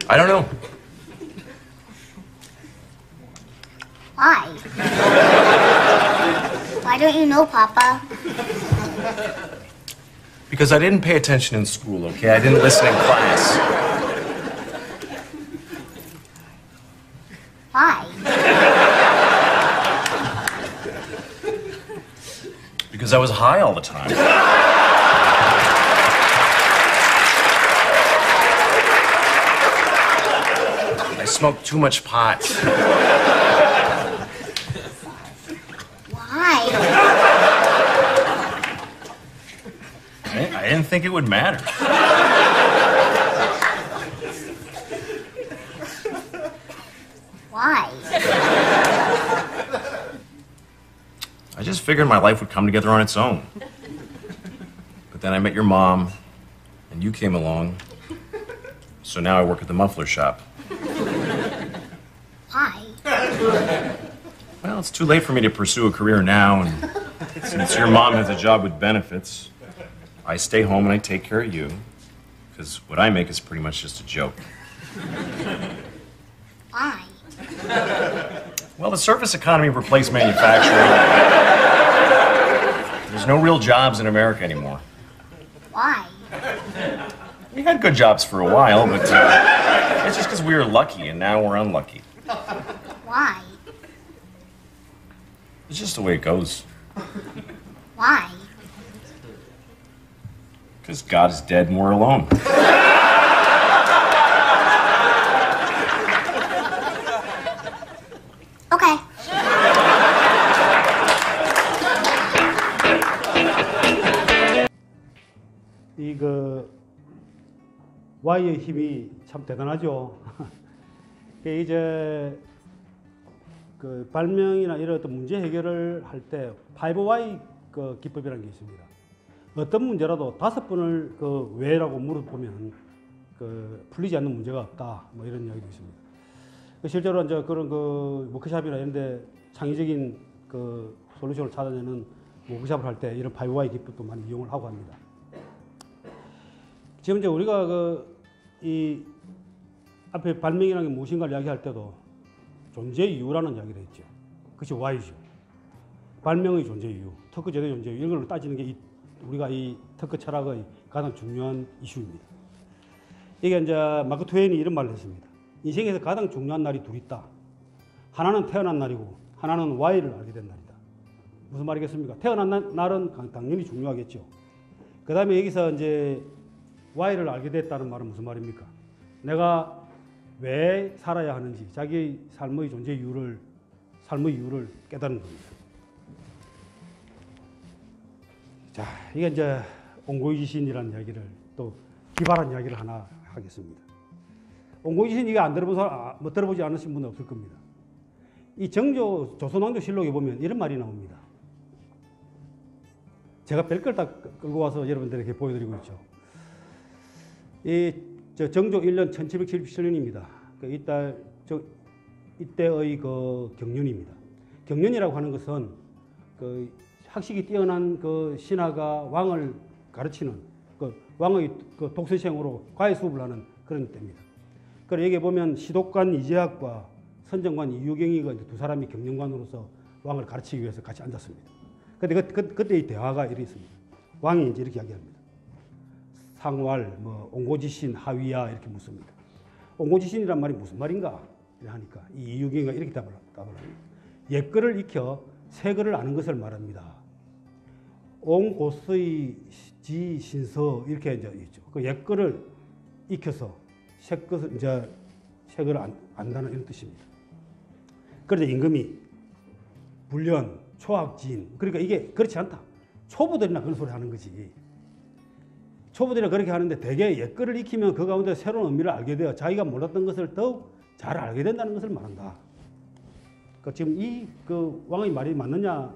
I don't know. Why? Why don't you know, Papa? Because I didn't pay attention in school, okay? I didn't listen in class. Why? Because I was high all the time. I smoked too much pot. Why? I didn't think it would matter. Why? I just figured my life would come together on its own. But then I met your mom, and you came along. So now I work at the muffler shop. Why? Well, it's too late for me to pursue a career now, and since your mom has a job with benefits, I stay home and I take care of you, because what I make is pretty much just a joke. Why? Well, the service economy replaced manufacturing. There's no real jobs in America anymore. Why? We had good jobs for a while, but it's just because we were lucky, and now we're unlucky. Why? It's just the way it goes. Why? Because God is dead and we're alone. Okay. 이거 Y의 힘이 참 대단하죠. 이제 그 발명이나 이런 어떤 문제 해결을 할 때 5Y 그 기법이라는 게 있습니다. 어떤 문제라도 5번을 그 왜라고 물어보면 그 풀리지 않는 문제가 없다. 뭐 이런 이야기도 있습니다. 실제로 이제 그런 그 워크샵이나 이런데 창의적인 그 솔루션을 찾아내는 워크샵을 할 때 이런 5Y 기법도 많이 이용을 하고 합니다. 지금 이제 우리가 그 이 앞에 발명이라는 게 무엇인가를 이야기할 때도 존재 이유라는 이야기를 했죠. 그것이 Y죠. 발명의 존재 이유, 특허 제도의 존재 이유, 이런 걸 따지는 게 우리가 이 특허 철학의 가장 중요한 이슈입니다. 이게 이제 마크 트웨인이 이런 말을 했습니다. 인생에서 가장 중요한 날이 둘 있다. 하나는 태어난 날이고 하나는 Y를 알게 된 날이다. 무슨 말이겠습니까? 태어난 날은 당연히 중요하겠죠. 그 다음에 여기서 이제 Y를 알게 됐다는 말은 무슨 말입니까? 내가 왜 살아야 하는지, 자기의 삶의 존재 이유를, 삶의 이유를 깨닫는 겁니다. 자, 이게 이제 온고이지신이라는 이야기를 또 기발한 이야기를 하나 하겠습니다. 온고이지신 이거 안 들어본 사람, 뭐 들어보지 않으신 분은 없을 겁니다. 이 정조 조선왕조실록에 보면 이런 말이 나옵니다. 제가 별걸 다 끌고 와서 여러분들에게 보여드리고 있죠. 이 정조 1년 1777년입니다. 이때의 그 경륜입니다. 경륜이라고 하는 것은 그 학식이 뛰어난 그 신하가 왕을 가르치는 그 왕의 그 독서시행으로 과외 수업을 하는 그런 때입니다. 그래 여기 보면 시독관 이재학과 선정관 이유경이가 이제 두 사람이 경영관으로서 왕을 가르치기 위해서 같이 앉았습니다. 근데 그때 이 대화가 이렇게 있습니다. 왕이 이제 이렇게 이야기합니다. 상왈, 뭐 옹고지신, 하위야 이렇게 묻습니다. 옹고지신이란 말이 무슨 말인가? 하니까 이 이유경이가 이렇게 답을 합니다. 옛글을 익혀 새글을 아는 것을 말합니다. 옹고스의 지 신서 이렇게 이제 있죠. 그 옛글을 익혀서 새것을 이제 새글을 안다는 이런 뜻입니다. 그래서 임금이 불련, 초학진 그러니까 이게 그렇지 않다. 초보들이나 그런 소리 하는 거지. 초보들이 그렇게 하는데 대개 옛글을 익히면 그 가운데 새로운 의미를 알게 되어 자기가 몰랐던 것을 더욱 잘 알게 된다는 것을 말한다. 지금 이 그 왕의 말이 맞느냐를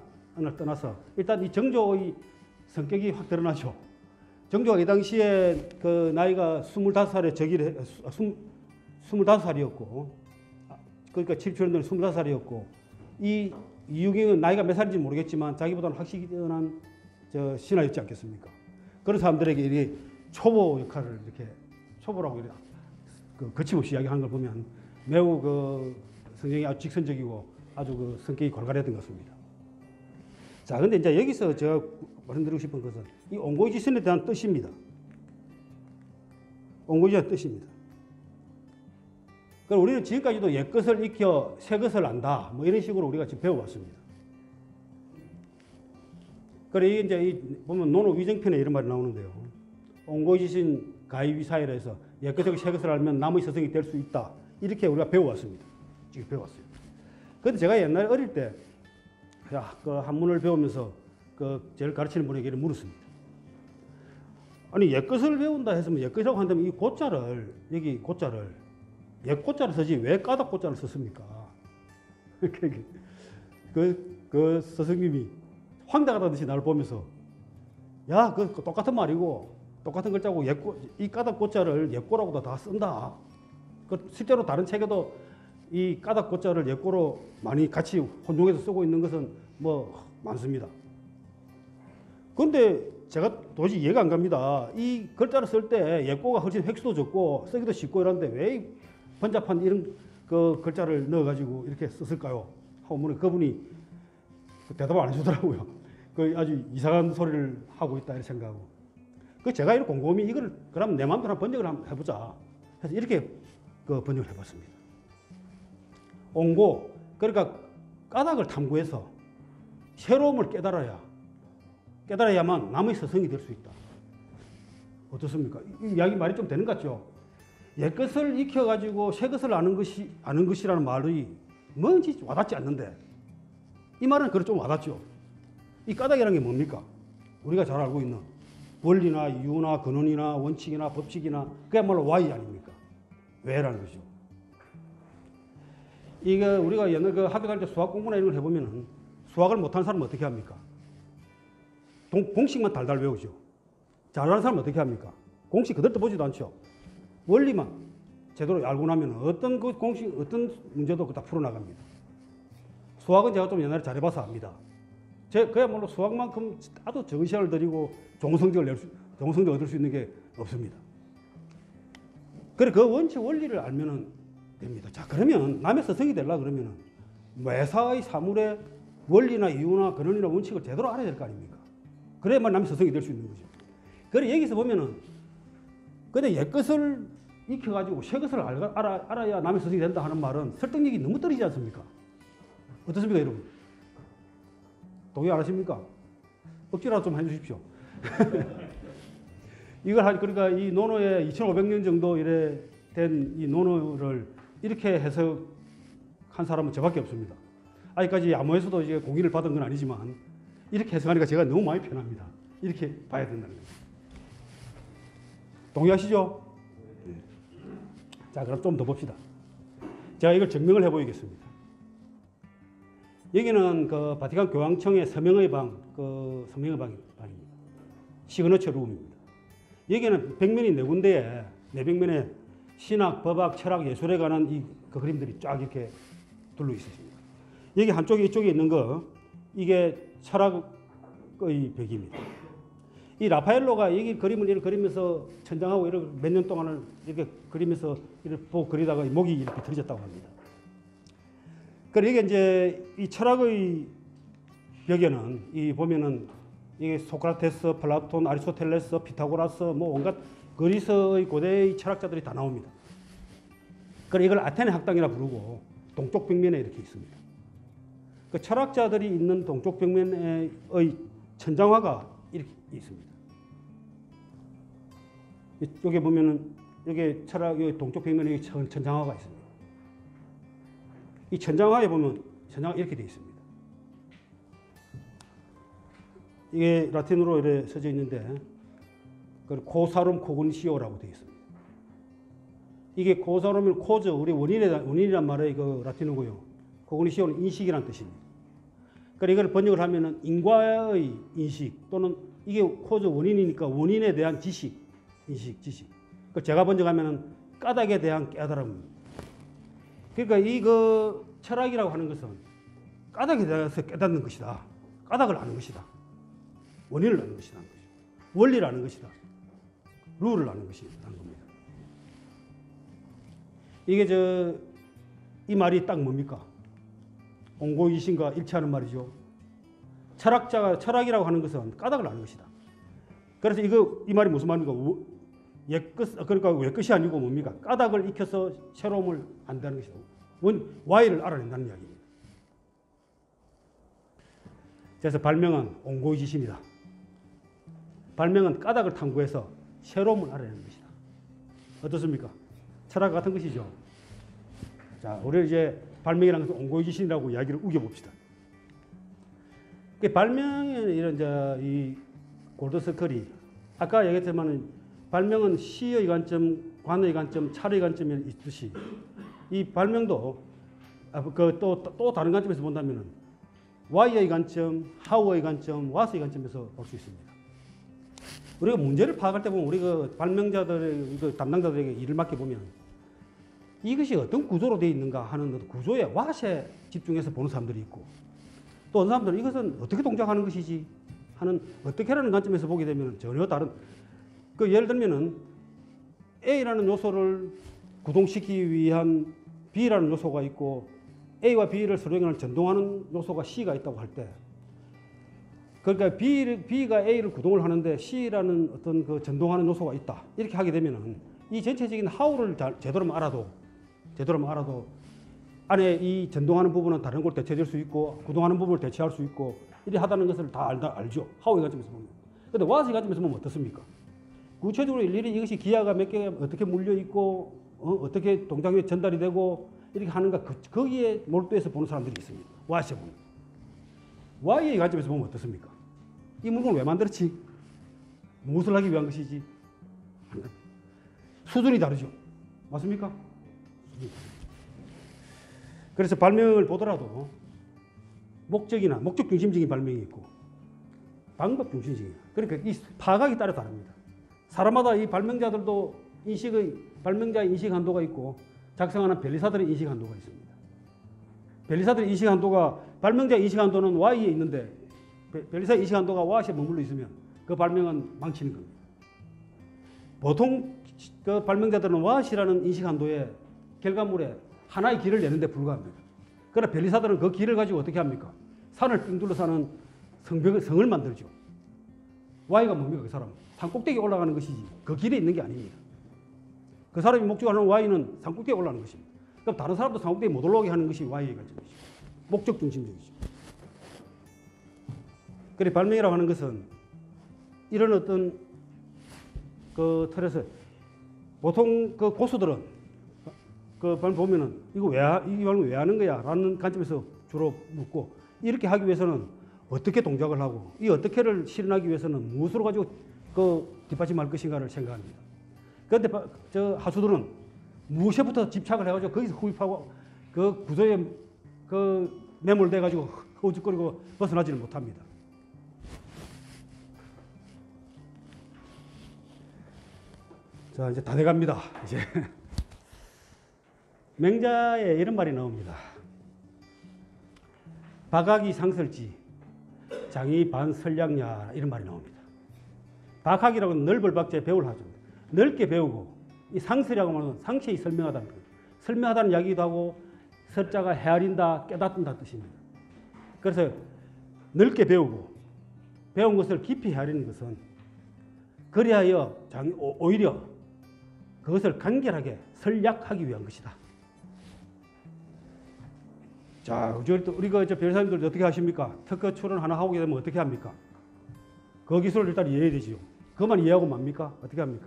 떠나서 일단 이 정조의 성격이 확 드러나죠. 정조가 이 당시에 그 나이가 25살에 즉위를 25살이었고 그러니까 77년도에 25살이었고 이 이유경은 나이가 몇 살인지 모르겠지만 자기보다는 확실히 뛰어난 신하였지 않겠습니까? 그런 사람들에게 이 초보 역할을 이렇게 초보라고 이렇게 거침없이 이야기하는 걸 보면 매우 그 성격이 아주 직선적이고 아주 그 성격이 골갈했던 것 같습니다. 자, 근데 이제 여기서 제가 말씀드리고 싶은 것은 이 옹고지신에 대한 뜻입니다. 옹고지신의 뜻입니다. 그럼 우리는 지금까지도 옛것을 익혀 새것을 안다. 뭐 이런 식으로 우리가 지금 배워왔습니다. 그래, 이제 보면 논어위정편에 이런 말이 나오는데요. 옹고지신 가위위사이라 해서 옛것을 새것을 알면 남의 스승이 될 수 있다. 이렇게 우리가 배워왔습니다. 지금 배워왔어요. 그런데 제가 옛날에 어릴 때, 그 한문을 배우면서 그 제일 가르치는 분에게 물었습니다. 아니, 옛것을 배운다 했으면 옛것이라고 한다면 이 고자를, 여기 고자를, 옛고자를 쓰지 왜 까닭고자를 썼습니까? 그 스승님이 황당하다듯이 나를 보면서 야, 그 똑같은 말이고 똑같은 글자고 이 까닭고자를 옛고라고도 다 쓴다. 실제로 다른 책에도 이 까닭고자를 옛고로 많이 같이 혼용해서 쓰고 있는 것은 뭐 많습니다. 그런데 제가 도저히 이해가 안 갑니다. 이 글자를 쓸 때 옛고가 훨씬 획수도 적고 쓰기도 쉽고 이런데 왜 번잡한 이런 그 글자를 넣어가지고 이렇게 썼을까요? 하고 그분이 대답을 안 해주더라고요. 그 아주 이상한 소리를 하고 있다 이렇게 생각하고. 그 제가 이런 곰곰이 이걸 그럼 내 마음대로 번역을 한번 해보자. 해서 이렇게 그 번역을 해봤습니다. 옹고, 그러니까 까닭을 탐구해서 새로움을 깨달아야만 남의 스승이 될 수 있다. 어떻습니까? 이 이야기 말이 좀 되는 것 같죠? 옛것을 익혀가지고 새것을 아는 것이라는 말이 뭔지 와닿지 않는데 이 말은 그래 좀 와닿죠. 이 까닭이라는 게 뭡니까? 우리가 잘 알고 있는 원리나 이유나 근원이나 원칙이나 법칙이나 그야말로 Y 아닙니까? 왜라는 거죠. 이게 우리가 옛날 그 학교 다닐 때 수학 공부나 이런 걸 해보면은 수학을 못하는 사람은 어떻게 합니까? 공식만 달달 외우죠. 잘하는 사람은 어떻게 합니까? 공식 그대로 보지도 않죠. 원리만 제대로 알고 나면 어떤 그 공식, 어떤 문제도 다 풀어나갑니다. 수학은 제가 좀 옛날에 잘해봐서 압니다. 그야말로 수학만큼 아주 적은 시간을 들이고 좋은 성적을 얻을 수 있는 게 없습니다. 그래, 그 원칙, 원리를 알면은 됩니다. 자, 그러면 남의 스승이 되려고 그러면은 매사의 사물의 원리나 이유나 근원이나 원칙을 제대로 알아야 될 거 아닙니까? 그래야만 남의 스승이 될 수 있는 거죠. 그래, 여기서 보면은 근데 옛것을 익혀가지고 새것을 알아야 남의 스승이 된다 하는 말은 설득력이 너무 떨어지지 않습니까? 어떻습니까, 여러분? 동의 안 하십니까? 억지라도 좀 해주십시오. 그러니까 이 논어에 2500년 정도 이래 된 이 논어를 이렇게 해석한 사람은 저밖에 없습니다. 아직까지 암호에서도 이제 공인을 받은 건 아니지만 이렇게 해석하니까 제가 너무 마음이 편합니다. 이렇게 봐야 된다는 거죠. 동의하시죠? 네. 자, 그럼 좀 더 봅시다. 제가 이걸 증명을 해보이겠습니다. 여기는 그 바티칸 교황청의 서명의 서명의 방입니다. 시그너처 룸입니다. 여기는 벽면이 네 군데에, 네 벽면에 신학, 법학, 철학, 예술에 관한 그 그림들이 쫙 이렇게 둘러 있습니다. 여기 한쪽에 이쪽에 있는 거, 이게 철학의 벽입니다. 이 라파엘로가 여기 그림을 이렇게 그리면서 천장하고 이렇게 몇 년 동안을 이렇게 그리면서 이렇게 보고 그리다가 목이 이렇게 들어졌다고 합니다. 그리고 이게 이제 이 철학의 벽에는 이 보면은 이게 소크라테스, 플라톤, 아리스토텔레스, 피타고라스 뭐 온갖 그리스의 고대의 철학자들이 다 나옵니다. 그래서 이걸 아테네 학당이라 부르고 동쪽 벽면에 이렇게 있습니다. 그 철학자들이 있는 동쪽 벽면의 천장화가 이렇게 있습니다. 여기 보면은 여기 여기 동쪽 벽면에 여기 천장화가 있습니다. 이 천장화에 보면 천장화 이렇게 되어 있습니다. 이게 라틴어로 이렇게 써져 있는데 코사룸 코그니시오라고 되어 있습니다. 이게 코사룸은 코즈 우리 원인이란 말의 그 라틴어고요. 코그니시오는 인식이라는 뜻입니다. 그러니까 이걸 번역을 하면은 인과의 인식 또는 이게 코즈 원인이니까 원인에 대한 지식, 인식, 지식. 그 제가 번역하면은 까닭에 대한 깨달음입니다. 그러니까 이 그 철학이라고 하는 것은 까닭에 대해서 깨닫는 것이다. 까닭을 아는 것이다. 원인을 아는 것이다. 원리를 아는 것이다. 룰을 아는 것이라는 겁니다. 이게 이 말이 딱 뭡니까? 옹고이신과 일치하는 말이죠. 철학이라고 하는 것은 까닭을 아는 것이다. 그래서 이 말이 무슨 말입니까? 그러니까 외끝이 아니고 뭡니까? 까닭을 익혀서 새로움을 안다는 것이다. Y를 알아낸다는 이야기입니다. 그래서 발명은 옹고이지심이다. 발명은 까닭을 탐구해서 새로움을 알아내는 것이다. 어떻습니까? 철학 같은 것이죠. 자, 우리 이제 발명이라는 것은 옹고이지심이라고 이야기를 우겨봅시다. 발명의 이런 이 골드서클이 아까 얘기했지만 발명은 시의 관점, 관의 관점, 차의 관점이 있듯이 이 발명도 또 다른 관점에서 본다면 Y의 관점, How의 관점, What의 관점에서 볼 수 있습니다. 우리가 문제를 파악할 때 보면 우리 그 발명자들의 그 담당자들에게 일을 맡겨 보면 이것이 어떤 구조로 되어 있는가 하는 구조의 What에 집중해서 보는 사람들이 있고 또 어떤 사람들은 이것은 어떻게 동작하는 것이지 하는 어떻게 하는 관점에서 보게 되면 전혀 다른 예를 들면은 A라는 요소를 구동시키기 위한 B라는 요소가 있고 A와 B를 서로 연결하는 전동하는 요소가 C가 있다고 할 때 그러니까 B가 A를 구동을 하는데 C라는 어떤 그 전동하는 요소가 있다. 이렇게 하게 되면은 이 전체적인 how를 제대로만 알아도 안에 이 전동하는 부분은 다른 걸 대체될 수 있고 구동하는 부분을 대체할 수 있고 이렇게 하다는 것을 다 알죠. how의 관점에서 보면. 근데 what의 관점에서 보면 어떻습니까? 구체적으로 일일이 이것이 기아가 몇 개가 어떻게 물려 있고 어떻게 동작이 전달이 되고 이렇게 하는가 거기에 몰두해서 보는 사람들이 있습니다. what에 보면. Y의 관점에서 보면 어떻습니까? 이 물건을 왜 만들었지? 무엇을 하기 위한 것이지? 수준이 다르죠. 맞습니까? 그래서 발명을 보더라도 목적 중심적인 발명이 있고 방법 중심적인. 그러니까 이 파각이 따라 다릅니다. 사람마다 이 발명자들도 발명자의 인식 한도가 있고 작성하는 변리사들의 인식 한도가 있습니다. 변리사들의 인식 한도가 발명자의 인식 한도는 Y에 있는데 변리사의 인식 한도가 Y에 머물러 있으면 그 발명은 망치는 겁니다. 보통 그 발명자들은 Y라는 인식 한도의 결과물에 하나의 길을 내는 데 불과합니다. 그러나 변리사들은 그 길을 가지고 어떻게 합니까? 산을 삥 둘러싸는 성을 만들죠. Y가 뭡니까? 그 사람. 산 꼭대기에 올라가는 것이지 그 길에 있는 게 아닙니다. 그 사람이 목적하는 Y는 산 꼭대기에 올라가는 것입니다. 그럼 다른 사람도 산 꼭대기에 못 올라오게 하는 것이 Y의 관점이죠. 목적 중심적이죠. 그래 발명이라고 하는 것은 이런 어떤 그 틀에서 보통 그 고수들은 그 보면은 이 발명 왜 하는 거야? 라는 관점에서 주로 묻고 이렇게 하기 위해서는 어떻게 동작을 하고 이 어떻게를 실현하기 위해서는 무엇으로 가지고 그 뒷받침할 것인가를 생각합니다. 그런데 저 하수들은 무엇에부터 집착을 해가지고 거기서 흡입하고 그 구조에 그 매몰돼가지고 허우적거리고 벗어나지는 못합니다. 자, 이제 다 돼갑니다. 이제 맹자에 이런 말이 나옵니다. 박학이 상설지, 장이 반설량야 이런 말이 나옵니다. 박학이라고는 넓을 박자에 배울 하죠. 넓게 배우고 이 상설이라고 하면 상세히 설명하다는 거예요. 설명하다는 이야기도 하고 설자가 헤아린다, 깨닫는다 뜻입니다. 그래서 넓게 배우고 배운 것을 깊이 헤아리는 것은 그리하여 오히려 그것을 간결하게 설약하기 위한 것이다. 자, 우리가 변호사님들 어떻게 하십니까? 특허 출원 하나 하고 되면 어떻게 합니까? 그 기술을 일단 이해해야 되지요. 그것만 이해하고 맙니까? 어떻게 합니까?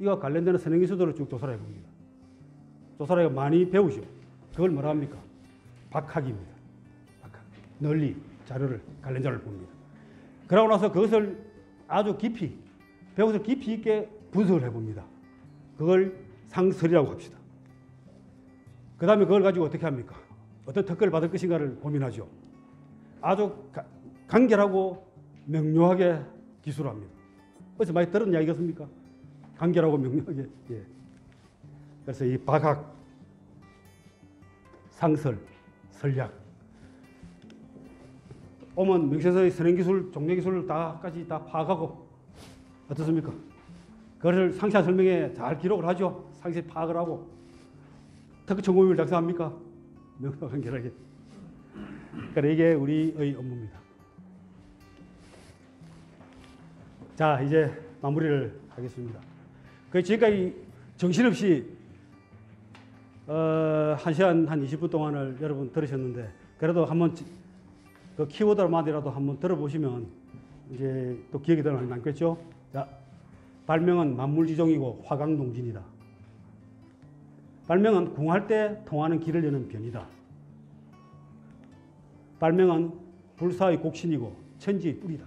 이거 관련되는 선행기술들을 쭉 조사를 해봅니다. 조사를 해서 많이 배우죠. 그걸 뭐라 합니까? 박학입니다. 박학. 널리 자료를, 관련 자료를 봅니다. 그러고 나서 그것을 아주 깊이, 배워서 깊이 있게 분석을 해봅니다. 그걸 상설이라고 합시다. 그 다음에 그걸 가지고 어떻게 합니까? 어떤 특허를 받을 것인가를 고민하죠. 아주 간결하고 명료하게 기술합니다. 어디서 많이 들은 이야기겠습니까? 간결하고 명료하게. 예. 그래서 이 박학, 상설, 설약. 오면 명세서의 선행기술, 종료기술을 다까지 다 파악하고 어떻습니까? 그것을 상세한 설명에 잘 기록을 하죠. 상세히 파악을 하고 특허 청구율 작성합니까? 명료하고 간결하게. 그러니까 이게 우리의 업무입니다. 자, 이제 마무리를 하겠습니다. 지금까지 정신없이 1시간 한 20분 동안을 여러분 들으셨는데 그래도 한번 그 키워드만이라도 한번 들어보시면 이제 또 기억이 더 많이 남겠죠. 자, 발명은 만물지종이고 화강농진이다. 발명은 궁할 때 통하는 길을 여는 변이다. 발명은 불사의 곡신이고 천지의 뿌리다.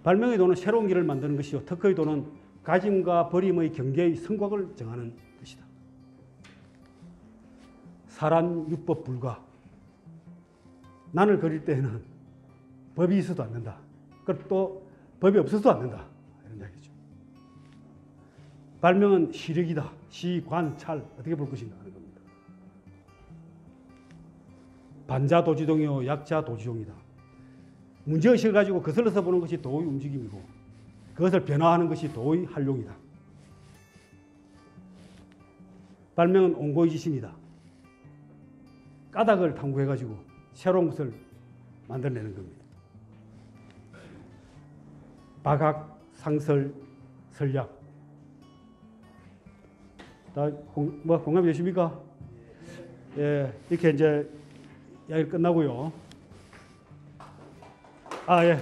발명의 도는 새로운 길을 만드는 것이요 특허의 도는 가짐과 버림의 경계의 성곽을 정하는 것이다. 사란 율법 불가. 난을 그릴 때에는 법이 있어도 안 된다. 그리고 또 법이 없어도 안 된다. 이런 이야기죠. 발명은 시력이다. 시, 관, 찰 어떻게 볼 것인가 하는 겁니다. 반자도지동이요 약자도지종이다. 문제의식을 가지고 거슬러서 보는 것이 도의 움직임이고 그것을 변화하는 것이 도의 활용이다. 발명은 온고의 지신이다. 까닭을 탐구해가지고 새로운 것을 만들어내는 겁니다. 박학, 상설, 설약. 다 공감이 되십니까? 예, 이렇게 이제 이야기 끝나고요. 아, 예.